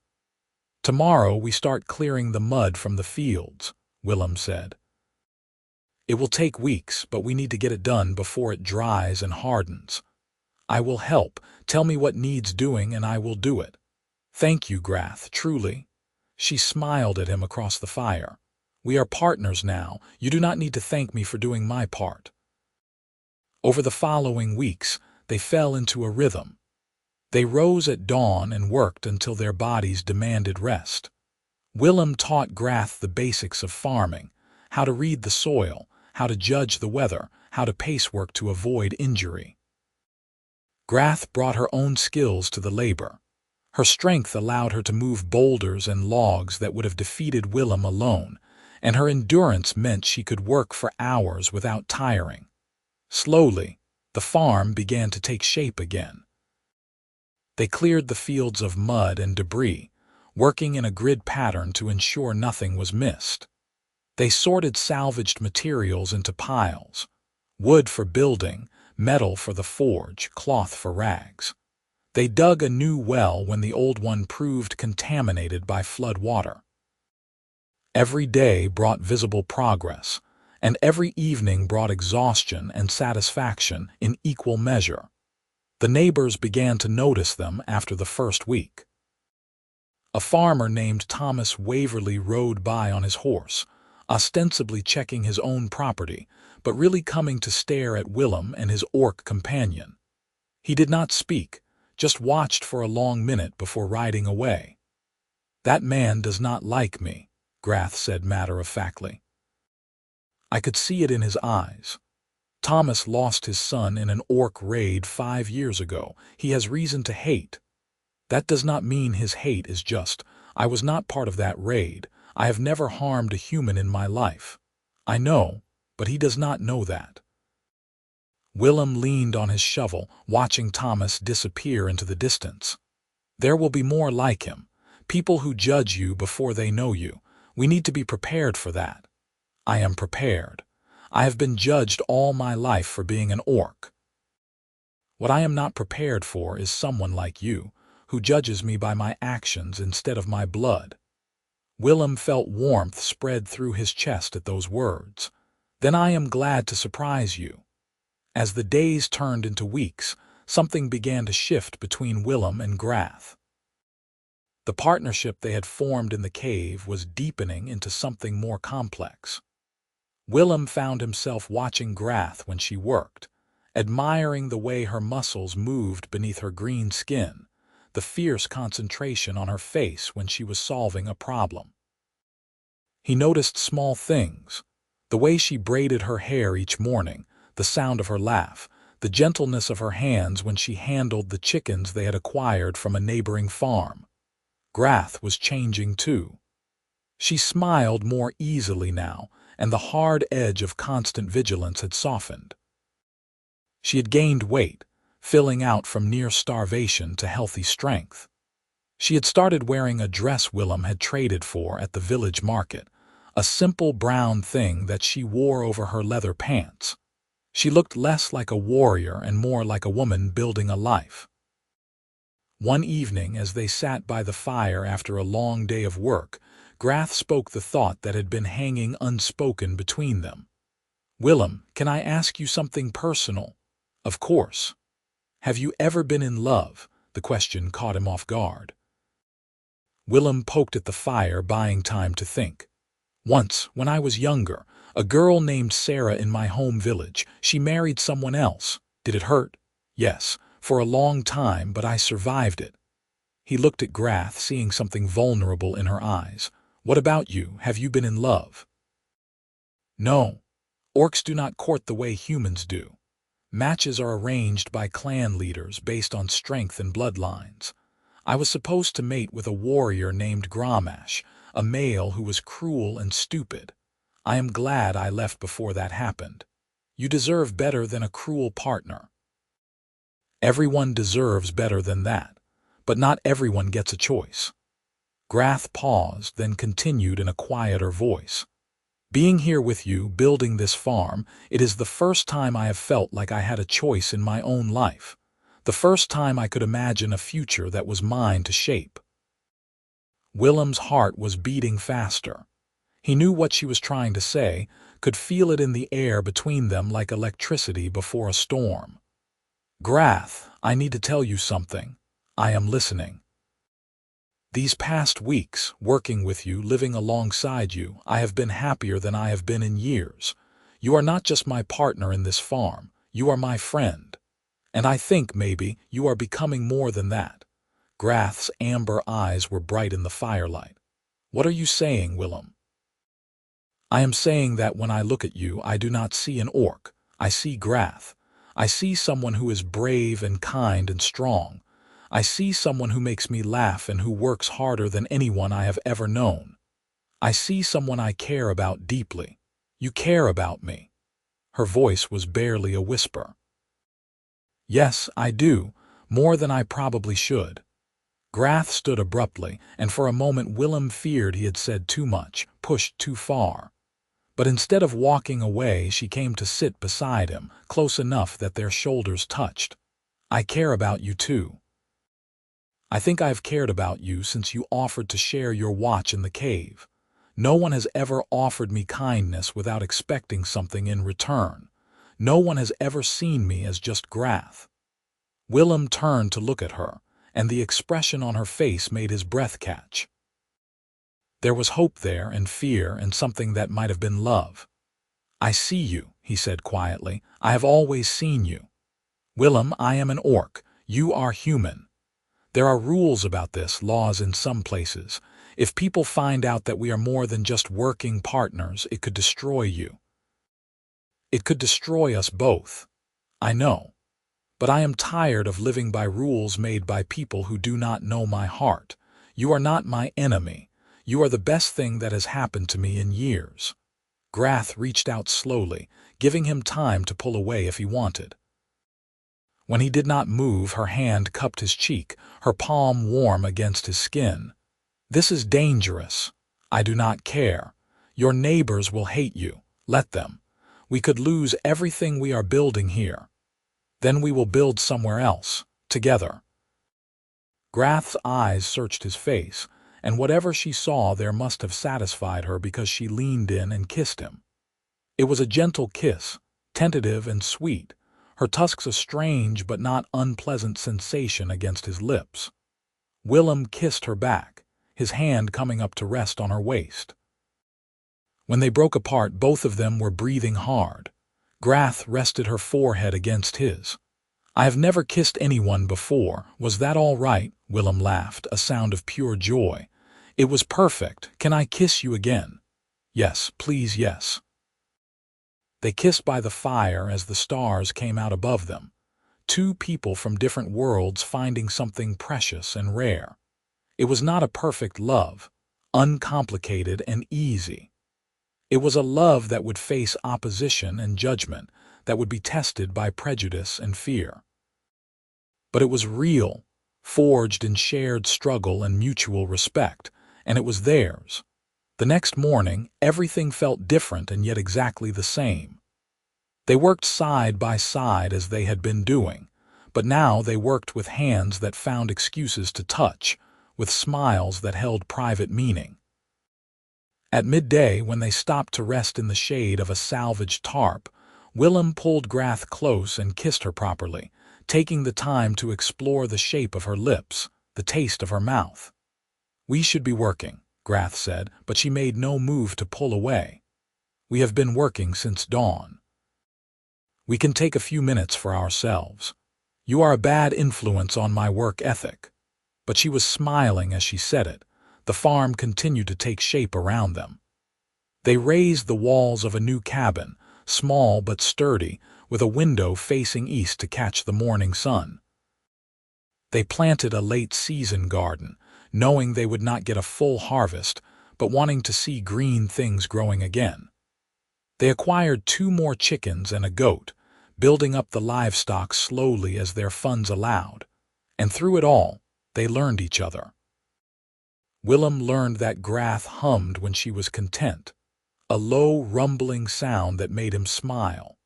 Speaker 1: "Tomorrow we start clearing the mud from the fields," Willem said. "It will take weeks, but we need to get it done before it dries and hardens. I will help. Tell me what needs doing and I will do it." "Thank you, Grath, truly." She smiled at him across the fire. "We are partners now. You do not need to thank me for doing my part." Over the following weeks, they fell into a rhythm. They rose at dawn and worked until their bodies demanded rest. Willem taught Grath the basics of farming, how to read the soil, how to judge the weather, how to pace work to avoid injury. Grath brought her own skills to the labor. Her strength allowed her to move boulders and logs that would have defeated Willem alone, and her endurance meant she could work for hours without tiring. Slowly, the farm began to take shape again. They cleared the fields of mud and debris, working in a grid pattern to ensure nothing was missed. They sorted salvaged materials into piles: wood for building, metal for the forge, cloth for rags. They dug a new well when the old one proved contaminated by flood water. Every day brought visible progress, and every evening brought exhaustion and satisfaction in equal measure. The neighbors began to notice them after the first week. A farmer named Thomas Waverley rode by on his horse, ostensibly checking his own property, but really coming to stare at Willem and his orc companion. He did not speak, just watched for a long minute before riding away. "That man does not like me," Grath said matter-of-factly. I could see it in his eyes. "Thomas lost his son in an orc raid 5 years ago. He has reason to hate. That does not mean his hate is just, I was not part of that raid. I have never harmed a human in my life. I know, but he does not know that." Willem leaned on his shovel, watching Thomas disappear into the distance. "There will be more like him, people who judge you before they know you. We need to be prepared for that." "I am prepared. I have been judged all my life for being an orc. What I am not prepared for is someone like you, who judges me by my actions instead of my blood." Willem felt warmth spread through his chest at those words. "Then I am glad to surprise you." As the days turned into weeks, something began to shift between Willem and Grath. The partnership they had formed in the cave was deepening into something more complex. Willem found himself watching Grath when she worked, admiring the way her muscles moved beneath her green skin, the fierce concentration on her face when she was solving a problem. He noticed small things, the way she braided her hair each morning, the sound of her laugh, the gentleness of her hands when she handled the chickens they had acquired from a neighboring farm. Grath was changing too. She smiled more easily now, and the hard edge of constant vigilance had softened. She had gained weight, filling out from near starvation to healthy strength. She had started wearing a dress Willem had traded for at the village market, a simple brown thing that she wore over her leather pants. She looked less like a warrior and more like a woman building a life. One evening, as they sat by the fire after a long day of work, Grath spoke the thought that had been hanging unspoken between them. "Willem, can I ask you something personal?" "Of course." "Have you ever been in love?" The question caught him off guard. Willem poked at the fire, buying time to think. "Once, when I was younger, a girl named Sarah in my home village. She married someone else. Did it hurt?" "Yes, for a long time, but I survived it." He looked at Grath, seeing something vulnerable in her eyes. "What about you? Have you been in love?" "No. Orcs do not court the way humans do. Matches are arranged by clan leaders based on strength and bloodlines. I was supposed to mate with a warrior named Gramash, a male who was cruel and stupid. I am glad I left before that happened. You deserve better than a cruel partner." "Everyone deserves better than that, but not everyone gets a choice." Grath paused, then continued in a quieter voice. "Being here with you, building this farm, it is the first time I have felt like I had a choice in my own life. The first time I could imagine a future that was mine to shape." Willem's heart was beating faster. He knew what she was trying to say, could feel it in the air between them like electricity before a storm. "Grath, I need to tell you something. I am listening. These past weeks, working with you, living alongside you, I have been happier than I have been in years. You are not just my partner in this farm, you are my friend. And I think, maybe, you are becoming more than that." Grath's amber eyes were bright in the firelight. "What are you saying, Willem?" "I am saying that when I look at you, I do not see an orc. I see Grath. I see someone who is brave and kind and strong. I see someone who makes me laugh and who works harder than anyone I have ever known. I see someone I care about deeply. You care about me." Her voice was barely a whisper. "Yes, I do, more than I probably should." Grath stood abruptly, and for a moment Willem feared he had said too much, pushed too far. But instead of walking away, she came to sit beside him, close enough that their shoulders touched. "I care about you too. I think I have cared about you since you offered to share your watch in the cave. No one has ever offered me kindness without expecting something in return. No one has ever seen me as just Grath." Willem turned to look at her, and the expression on her face made his breath catch. There was hope there, and fear, and something that might have been love. "I see you," he said quietly. "I have always seen you. Willem, I am an orc. You are human. There are rules about this, laws in some places. If people find out that we are more than just working partners, it could destroy you. It could destroy us both. I know. But I am tired of living by rules made by people who do not know my heart. You are not my enemy. You are the best thing that has happened to me in years." Grath reached out slowly, giving him time to pull away if he wanted. When he did not move, her hand cupped his cheek, her palm warm against his skin. "This is dangerous. I do not care. Your neighbors will hate you. Let them. We could lose everything we are building here. Then we will build somewhere else, together." Grath's eyes searched his face, and whatever she saw there must have satisfied her because she leaned in and kissed him. It was a gentle kiss, tentative and sweet, her tusks a strange but not unpleasant sensation against his lips. Willem kissed her back, his hand coming up to rest on her waist. When they broke apart, both of them were breathing hard. Grath rested her forehead against his. "I have never kissed anyone before. Was that all right, Willem laughed, a sound of pure joy. "It was perfect. Can I kiss you again?" "Yes, please, yes." They kissed by the fire as the stars came out above them. Two people from different worlds finding something precious and rare. It was not a perfect love, uncomplicated and easy. It was a love that would face opposition and judgment, that would be tested by prejudice and fear. But it was real, forged in shared struggle and mutual respect, and it was theirs. The next morning, everything felt different and yet exactly the same. They worked side by side as they had been doing, but now they worked with hands that found excuses to touch, with smiles that held private meaning. At midday, when they stopped to rest in the shade of a salvaged tarp, Willem pulled Grath close and kissed her properly, taking the time to explore the shape of her lips, the taste of her mouth. "We should be working," Grath said, but she made no move to pull away. "We have been working since dawn. We can take a few minutes for ourselves. You are a bad influence on my work ethic." But she was smiling as she said it. The farm continued to take shape around them. They raised the walls of a new cabin, small but sturdy, with a window facing east to catch the morning sun. They planted a late-season garden, knowing they would not get a full harvest, but wanting to see green things growing again. They acquired 2 more chickens and a goat, building up the livestock slowly as their funds allowed. And through it all, they learned each other. Willem learned that Grath hummed when she was content, a low, rumbling sound that made him smile.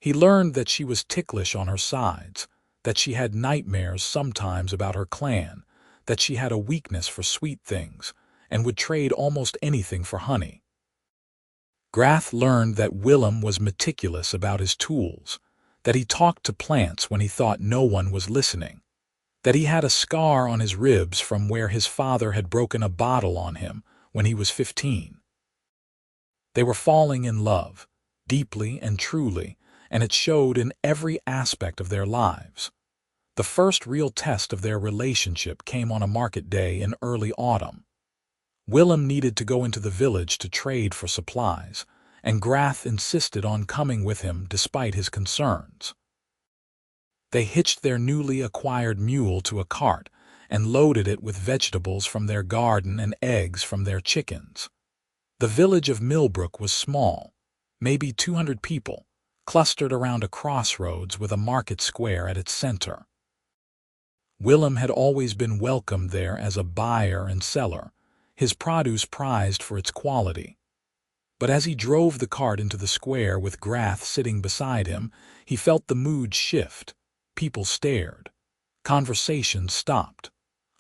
Speaker 1: He learned that she was ticklish on her sides, that she had nightmares sometimes about her clan, that she had a weakness for sweet things, and would trade almost anything for honey. Grath learned that Willem was meticulous about his tools, that he talked to plants when he thought no one was listening, that he had a scar on his ribs from where his father had broken a bottle on him when he was 15. They were falling in love, deeply and truly, and it showed in every aspect of their lives. The first real test of their relationship came on a market day in early autumn. Willem needed to go into the village to trade for supplies, and Grath insisted on coming with him despite his concerns. They hitched their newly acquired mule to a cart and loaded it with vegetables from their garden and eggs from their chickens. The village of Millbrook was small, maybe 200 people, clustered around a crossroads with a market square at its center. Willem had always been welcomed there as a buyer and seller, his produce prized for its quality. But as he drove the cart into the square with Grath sitting beside him, he felt the mood shift. People stared. Conversations stopped.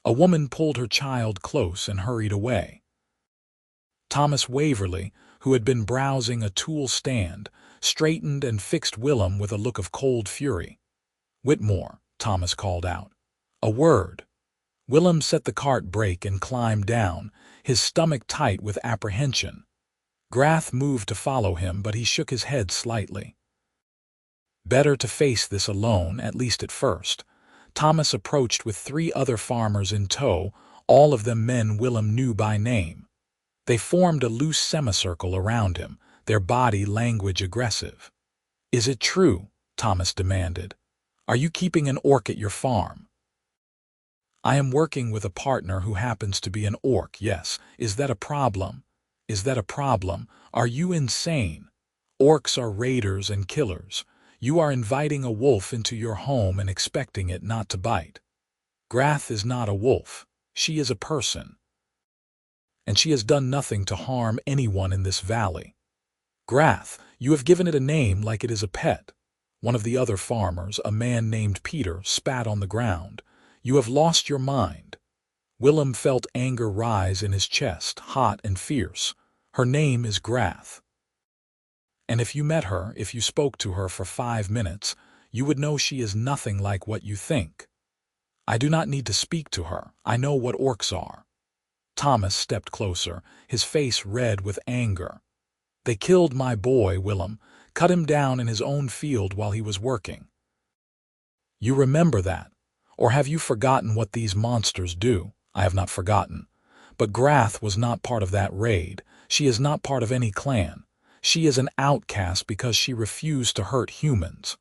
Speaker 1: A woman pulled her child close and hurried away. Thomas Waverley, who had been browsing a tool stand, straightened and fixed Willem with a look of cold fury. "Whitmore," Thomas called out. "A word." Willem set the cart brake and climbed down, his stomach tight with apprehension. Grath moved to follow him, but he shook his head slightly. Better to face this alone, at least at first. Thomas approached with 3 other farmers in tow, all of them men Willem knew by name. They formed a loose semicircle around him, their body language aggressive. "Is it true?" Thomas demanded. "Are you keeping an orc at your farm?" "I am working with a partner who happens to be an orc, yes. Is that a problem? Is that a problem? Are you insane? Orcs are raiders and killers. You are inviting a wolf into your home and expecting it not to bite. Grath is not a wolf. She is a person. And she has done nothing to harm anyone in this valley. Grath, you have given it a name like it is a pet." One of the other farmers, a man named Peter, spat on the ground. "You have lost your mind." Willem felt anger rise in his chest, hot and fierce. "Her name is Grath. And if you met her, if you spoke to her for 5 minutes, you would know she is nothing like what you think. I do not need to speak to her. I know what orcs are." Thomas stepped closer, his face red with anger. "They killed my boy, Willem, cut him down in his own field while he was working. You remember that, Or have you forgotten what these monsters do? I have not forgotten. But Grath was not part of that raid. She is not part of any clan. She is an outcast because she refused to hurt humans.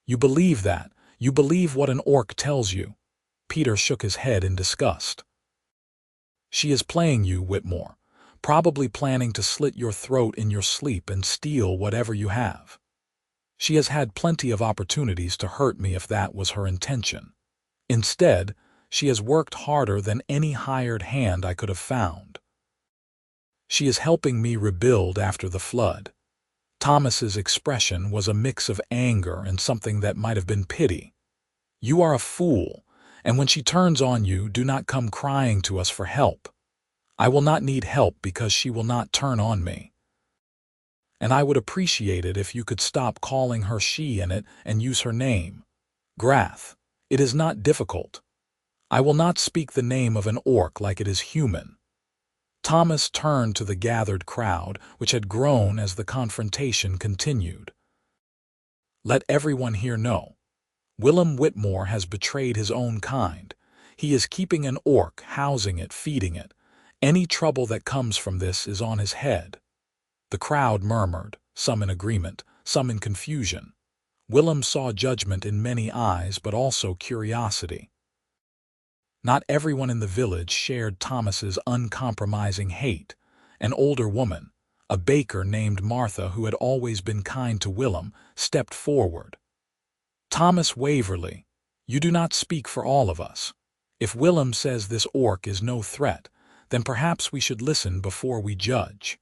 Speaker 1: You believe that. You believe what an orc tells you. Peter shook his head in disgust. She is playing you, Whitmore, probably planning to slit your throat in your sleep and steal whatever you have. She has had plenty of opportunities to hurt me if that was her intention. Instead, she has worked harder than any hired hand I could have found. She is helping me rebuild after the flood. Thomas's expression was a mix of anger and something that might have been pity. You are a fool, and when she turns on you, do not come crying to us for help. I will not need help because she will not turn on me. And I would appreciate it if you could stop calling her she in it and use her name. Grath. It is not difficult. I will not speak the name of an orc like it is human. Thomas turned to the gathered crowd, which had grown as the confrontation continued. Let everyone here know. Willem Whitmore has betrayed his own kind. He is keeping an orc, housing it, feeding it. Any trouble that comes from this is on his head. The crowd murmured, some in agreement, some in confusion. Willem saw judgment in many eyes, but also curiosity. Not everyone in the village shared Thomas's uncompromising hate. An older woman, a baker named Martha who had always been kind to Willem, stepped forward. Thomas Waverley, you do not speak for all of us. If Willem says this orc is no threat, then perhaps we should listen before we judge.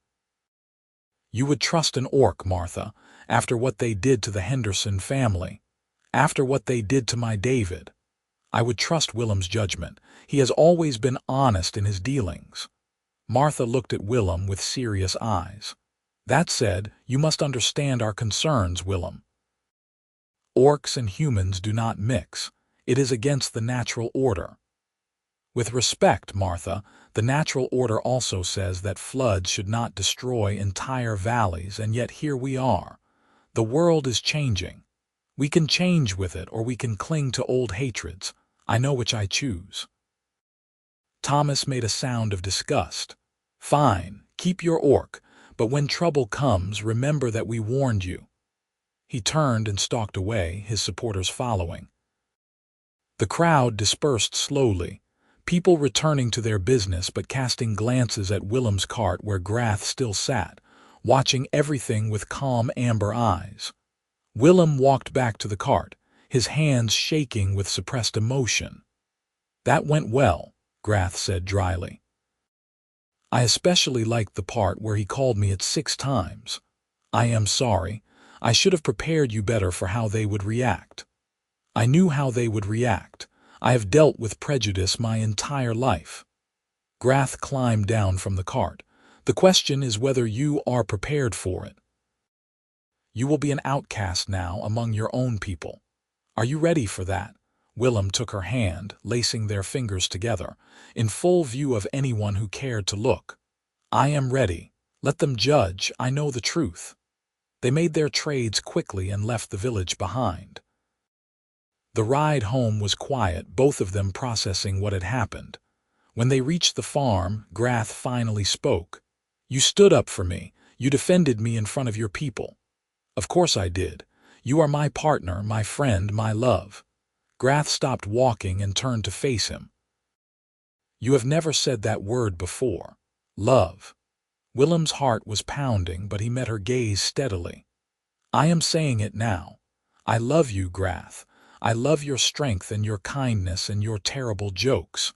Speaker 1: You would trust an orc, Martha, after what they did to the Henderson family, after what they did to my David. I would trust Willem's judgment. He has always been honest in his dealings. Martha looked at Willem with serious eyes. That said, you must understand our concerns, Willem. Orcs and humans do not mix. It is against the natural order. With respect, Martha, the natural order also says that floods should not destroy entire valleys, and yet here we are. The world is changing. We can change with it, or we can cling to old hatreds. I know which I choose. Thomas made a sound of disgust. Fine, keep your orc, but when trouble comes, remember that we warned you. He turned and stalked away, his supporters following. The crowd dispersed slowly, people returning to their business but casting glances at Willem's cart where Grath still sat, watching everything with calm amber eyes. Willem walked back to the cart, his hands shaking with suppressed emotion. That went well, Grath said dryly. I especially liked the part where he called me it 6 times. I am sorry. I should have prepared you better for how they would react. I knew how they would react. I have dealt with prejudice my entire life. Grath climbed down from the cart. The question is whether you are prepared for it. You will be an outcast now among your own people. Are you ready for that? Willem took her hand, lacing their fingers together, in full view of anyone who cared to look. I am ready. Let them judge. I know the truth. They made their trades quickly and left the village behind. The ride home was quiet, both of them processing what had happened. When they reached the farm, Grath finally spoke. You stood up for me. You defended me in front of your people. Of course I did. You are my partner, my friend, my love. Grath stopped walking and turned to face him. You have never said that word before. Love. Willem's heart was pounding, but he met her gaze steadily. I am saying it now. I love you, Grath. I love your strength and your kindness and your terrible jokes.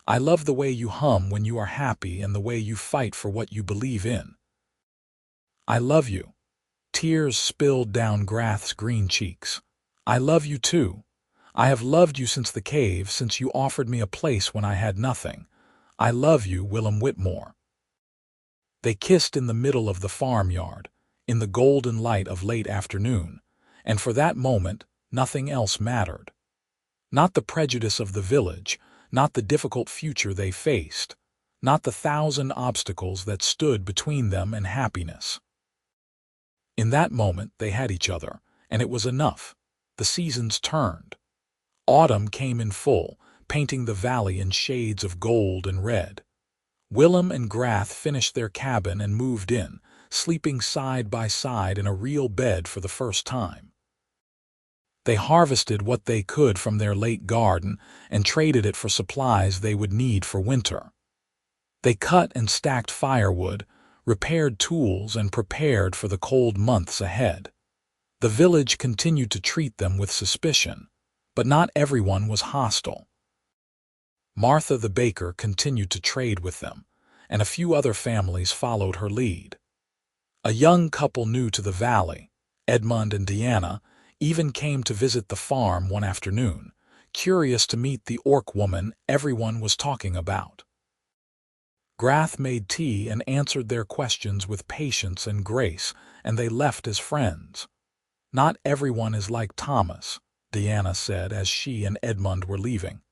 Speaker 1: I love the way you hum when you are happy and the way you fight for what you believe in. I love you. Tears spilled down Grath's green cheeks. I love you too. I have loved you since the cave, since you offered me a place when I had nothing. I love you, Willem Whitmore. They kissed in the middle of the farmyard, in the golden light of late afternoon, and for that moment, nothing else mattered. Not the prejudice of the village, not the difficult future they faced, not the 1,000 obstacles that stood between them and happiness. In that moment they had each other, and it was enough. The seasons turned. Autumn came in full, painting the valley in shades of gold and red. Willem and Grath finished their cabin and moved in, sleeping side by side in a real bed for the first time. They harvested what they could from their late garden and traded it for supplies they would need for winter. They cut and stacked firewood, repaired tools, and prepared for the cold months ahead. The village continued to treat them with suspicion, but not everyone was hostile. Martha the baker continued to trade with them, and a few other families followed her lead. A young couple new to the valley, Edmund and Deanna, even came to visit the farm one afternoon, curious to meet the orc woman everyone was talking about. Grath made tea and answered their questions with patience and grace, and they left as friends. "Not everyone is like Thomas," Deanna said as she and Edmund were leaving.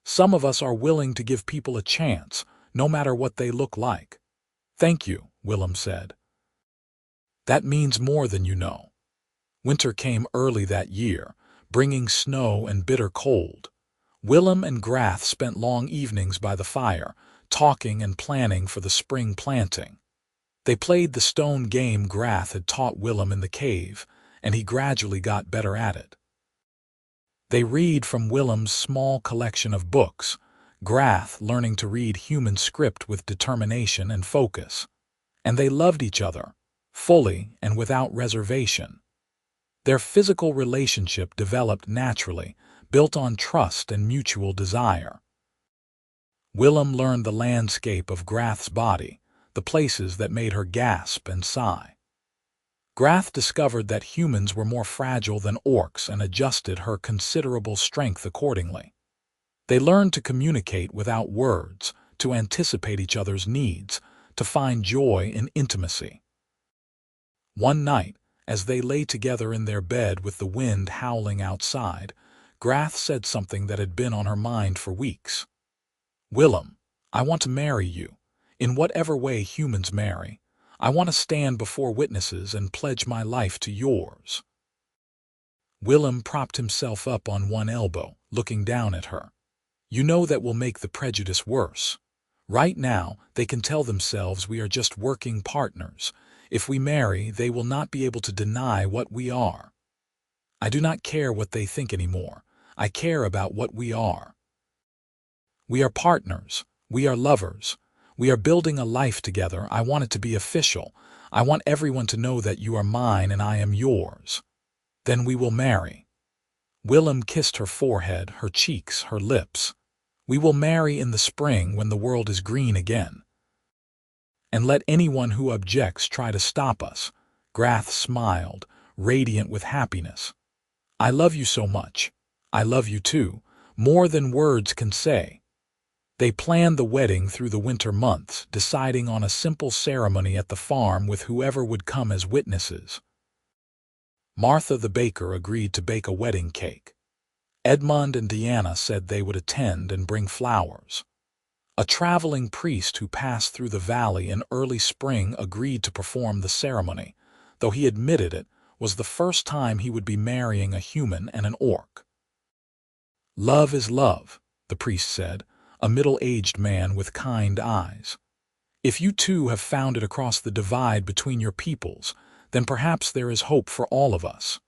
Speaker 1: "Some of us are willing to give people a chance, no matter what they look like." "Thank you," Willem said. "That means more than you know." Winter came early that year, bringing snow and bitter cold. Willem and Grath spent long evenings by the fire, talking and planning for the spring planting. They played the stone game Grath had taught Willem in the cave, and he gradually got better at it. They read from Willem's small collection of books, Grath learning to read human script with determination and focus. And they loved each other, fully and without reservation. Their physical relationship developed naturally, built on trust and mutual desire. Willem learned the landscape of Grath's body, the places that made her gasp and sigh. Grath discovered that humans were more fragile than orcs and adjusted her considerable strength accordingly. They learned to communicate without words, to anticipate each other's needs, to find joy in intimacy. One night, as they lay together in their bed with the wind howling outside, Grath said something that had been on her mind for weeks. "Willem, I want to marry you, in whatever way humans marry. I want to stand before witnesses and pledge my life to yours." Willem propped himself up on one elbow, looking down at her. "You know that will make the prejudice worse. Right now, they can tell themselves we are just working partners. If we marry, they will not be able to deny what we are. I do not care what they think anymore. I care about what we are. We are partners. We are lovers. We are building a life together. I want it to be official. I want everyone to know that you are mine and I am yours. Then we will marry." Willem kissed her forehead, her cheeks, her lips. "We will marry in the spring when the world is green again. And let anyone who objects try to stop us." Grath smiled, radiant with happiness. "I love you so much. I love you too, more than words can say." They planned the wedding through the winter months, deciding on a simple ceremony at the farm with whoever would come as witnesses. Martha the baker agreed to bake a wedding cake. Edmund and Deanna said they would attend and bring flowers. A traveling priest who passed through the valley in early spring agreed to perform the ceremony, though he admitted it was the first time he would be marrying a human and an orc. "Love is love," the priest said, a middle-aged man with kind eyes. "If you two have found it across the divide between your peoples, then perhaps there is hope for all of us."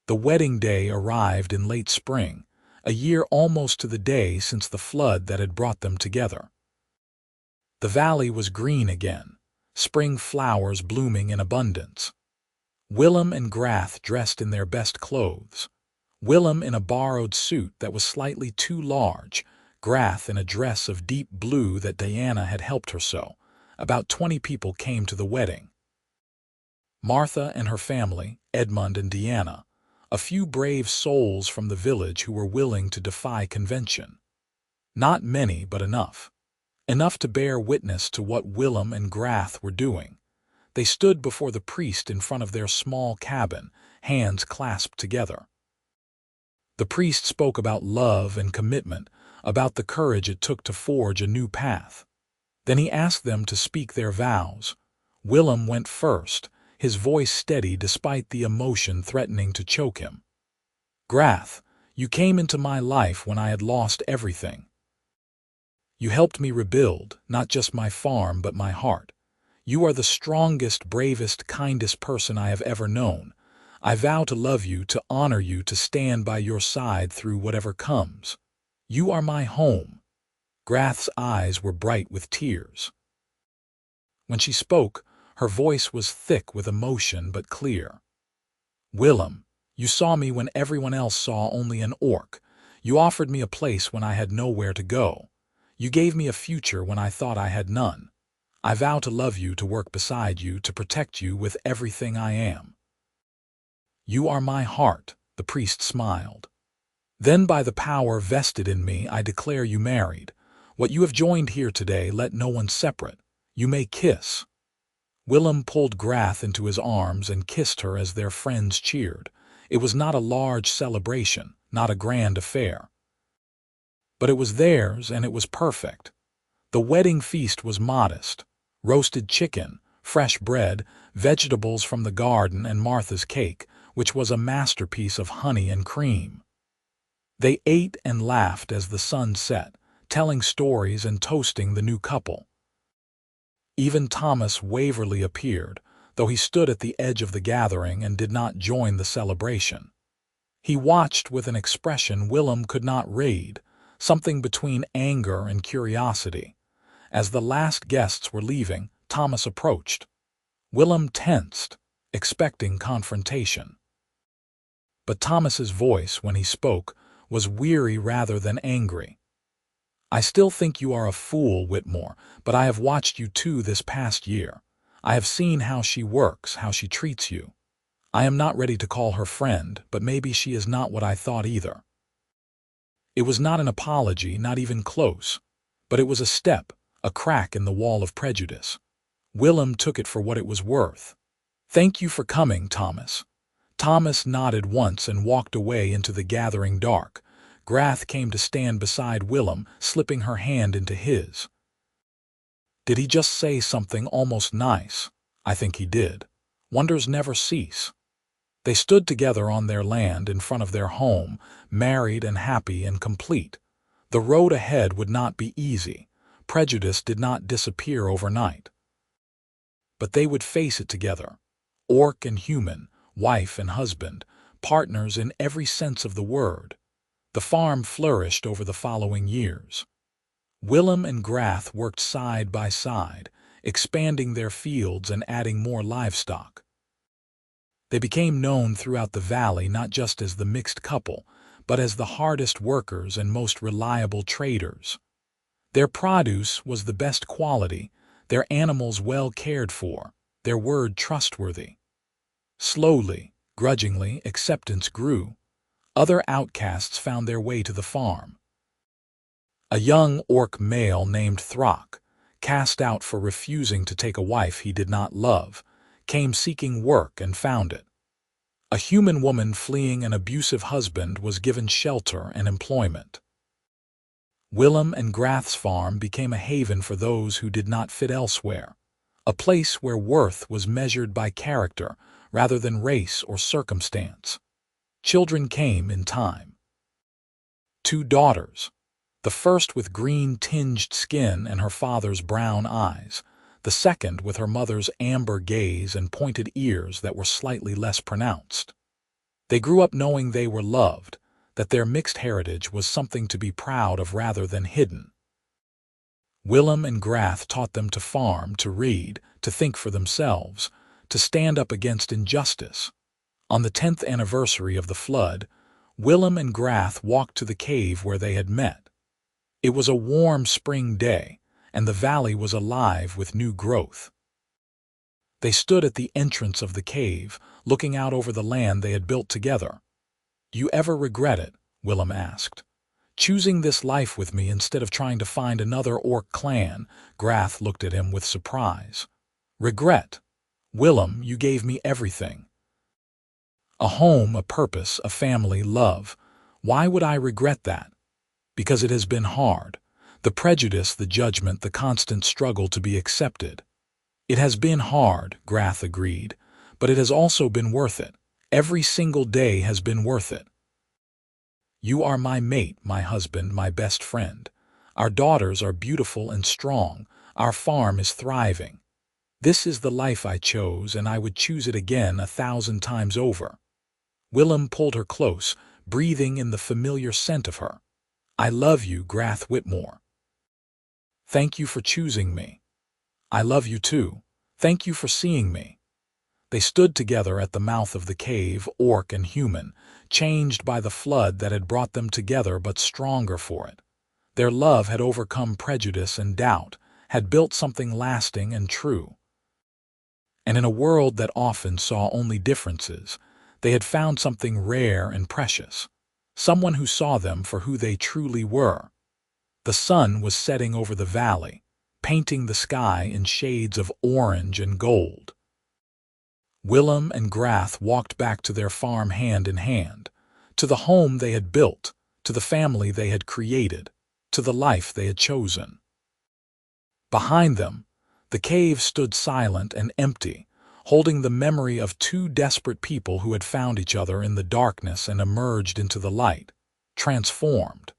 Speaker 1: The wedding day arrived in late spring, a year almost to the day since the flood that had brought them together. The valley was green again, spring flowers blooming in abundance. Willem and Grath dressed in their best clothes. Willem in a borrowed suit that was slightly too large, Grath in a dress of deep blue that Diana had helped her sew. About 20 people came to the wedding. Martha and her family, Edmund and Deanna, a few brave souls from the village who were willing to defy convention. Not many, but enough. Enough to bear witness to what Willem and Grath were doing. They stood before the priest in front of their small cabin, hands clasped together. The priest spoke about love and commitment, about the courage it took to forge a new path. Then he asked them to speak their vows. Willem went first, his voice steady despite the emotion threatening to choke him. "Grath, You came into my life when I had lost everything. You helped me rebuild, not just my farm, but my heart. You are the strongest, bravest, kindest person I have ever known. I vow to love you, to honor you, to stand by your side through whatever comes. You are my home." Grath's eyes were bright with tears. When she spoke, her voice was thick with emotion but clear. "Willem, you saw me when everyone else saw only an orc. You offered me a place when I had nowhere to go. You gave me a future when I thought I had none. I vow to love you, to work beside you, to protect you with everything I am." "You are my heart," the priest smiled. "Then by the power vested in me, I declare you married. What you have joined here today, let no one separate. You may kiss." Willem pulled Grath into his arms and kissed her as their friends cheered. It was not a large celebration, not a grand affair. But it was theirs, and it was perfect. The wedding feast was modest. Roasted chicken, fresh bread, vegetables from the garden, and Martha's cake, which was a masterpiece of honey and cream. They ate and laughed as the sun set, telling stories and toasting the new couple. Even Thomas Waverley appeared, though he stood at the edge of the gathering and did not join the celebration. He watched with an expression Willem could not read, something between anger and curiosity. As the last guests were leaving, Thomas approached. Willem tensed, expecting confrontation. But Thomas's voice, when he spoke, was weary rather than angry. "I still think you are a fool, Whitmore, but I have watched you too this past year. I have seen how she works, how she treats you. I am not ready to call her friend, but maybe she is not what I thought either." It was not an apology, not even close, but it was a step, a crack in the wall of prejudice. Willem took it for what it was worth. "Thank you for coming, Thomas." Thomas nodded once and walked away into the gathering dark. Grath came to stand beside Willem, slipping her hand into his. "Did he just say something almost nice?" "I think he did. Wonders never cease." They stood together on their land in front of their home, married and happy and complete. The road ahead would not be easy. Prejudice did not disappear overnight. But they would face it together. Orc and human, wife and husband, partners in every sense of the word. The farm flourished over the following years. Willem and Grath worked side by side, expanding their fields and adding more livestock. They became known throughout the valley not just as the mixed couple, but as the hardest workers and most reliable traders. Their produce was the best quality, their animals well cared for, their word trustworthy. Slowly, grudgingly, acceptance grew. Other outcasts found their way to the farm. A young orc male named Throck, cast out for refusing to take a wife he did not love, came seeking work and found it. A human woman fleeing an abusive husband was given shelter and employment. Willem and Grath's farm became a haven for those who did not fit elsewhere, a place where worth was measured by character rather than race or circumstance. Children came in time. 2 daughters, the first with green-tinged skin and her father's brown eyes, the second with her mother's amber gaze and pointed ears that were slightly less pronounced. They grew up knowing they were loved, that their mixed heritage was something to be proud of rather than hidden. Willem and Grath taught them to farm, to read, to think for themselves, to stand up against injustice. On the 10th anniversary of the flood, Willem and Grath walked to the cave where they had met. It was a warm spring day, and the valley was alive with new growth. They stood at the entrance of the cave, looking out over the land they had built together. "Do you ever regret it?" Willem asked. "Choosing this life with me instead of trying to find another orc clan?" Grath looked at him with surprise. "Regret? Willem, you gave me everything. A home, a purpose, a family, love. Why would I regret that? Because it has been hard. The prejudice, the judgment, the constant struggle to be accepted. It has been hard," Grath agreed, "but it has also been worth it. Every single day has been worth it." You are my mate, my husband, my best friend. Our daughters are beautiful and strong. Our farm is thriving. This is the life I chose, and I would choose it again 1,000 times over. Willem pulled her close, breathing in the familiar scent of her. I love you, Grath Whitmore. Thank you for choosing me. I love you too. Thank you for seeing me. They stood together at the mouth of the cave, orc and human, changed by the flood that had brought them together but stronger for it. Their love had overcome prejudice and doubt, had built something lasting and true. And in a world that often saw only differences, they had found something rare and precious, someone who saw them for who they truly were. The sun was setting over the valley, painting the sky in shades of orange and gold. Willem and Grath walked back to their farm hand in hand, to the home they had built, to the family they had created, to the life they had chosen. Behind them, the cave stood silent and empty, holding the memory of two desperate people who had found each other in the darkness and emerged into the light, transformed.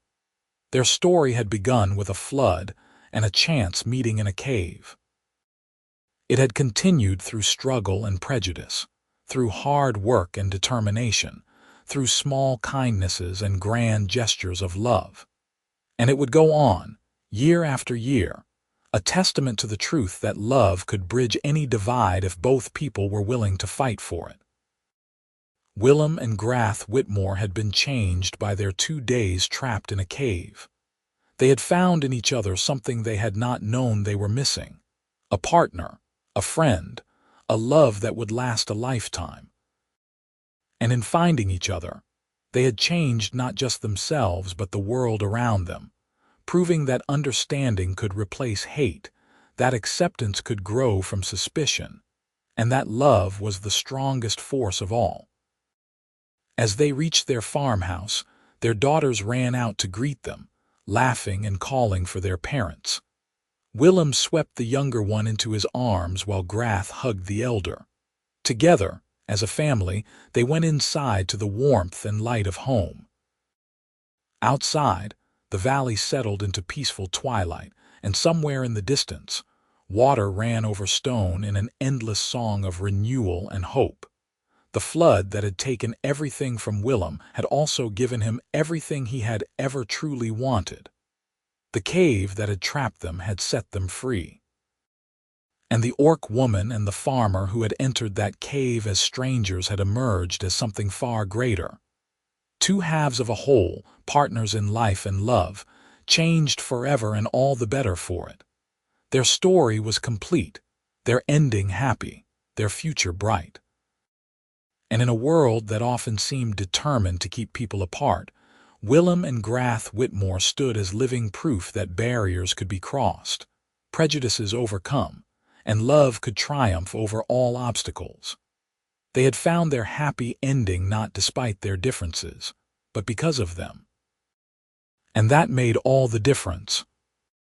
Speaker 1: Their story had begun with a flood and a chance meeting in a cave. It had continued through struggle and prejudice, through hard work and determination, through small kindnesses and grand gestures of love. And it would go on, year after year, a testament to the truth that love could bridge any divide if both people were willing to fight for it. Willem and Grath Whitmore had been changed by their 2 days trapped in a cave. They had found in each other something they had not known they were missing: a partner, a friend, a love that would last a lifetime. And in finding each other, they had changed not just themselves but the world around them, proving that understanding could replace hate, that acceptance could grow from suspicion, and that love was the strongest force of all. As they reached their farmhouse, their daughters ran out to greet them, laughing and calling for their parents. Willem swept the younger one into his arms while Grath hugged the elder. Together, as a family, they went inside to the warmth and light of home. Outside, the valley settled into peaceful twilight, and somewhere in the distance, water ran over stone in an endless song of renewal and hope. The flood that had taken everything from Willem had also given him everything he had ever truly wanted. The cave that had trapped them had set them free. And the orc woman and the farmer who had entered that cave as strangers had emerged as something far greater. Two halves of a whole, partners in life and love, changed forever and all the better for it. Their story was complete, their ending happy, their future bright. And in a world that often seemed determined to keep people apart, Willem and Grath Whitmore stood as living proof that barriers could be crossed, prejudices overcome, and love could triumph over all obstacles. They had found their happy ending not despite their differences, but because of them. And that made all the difference.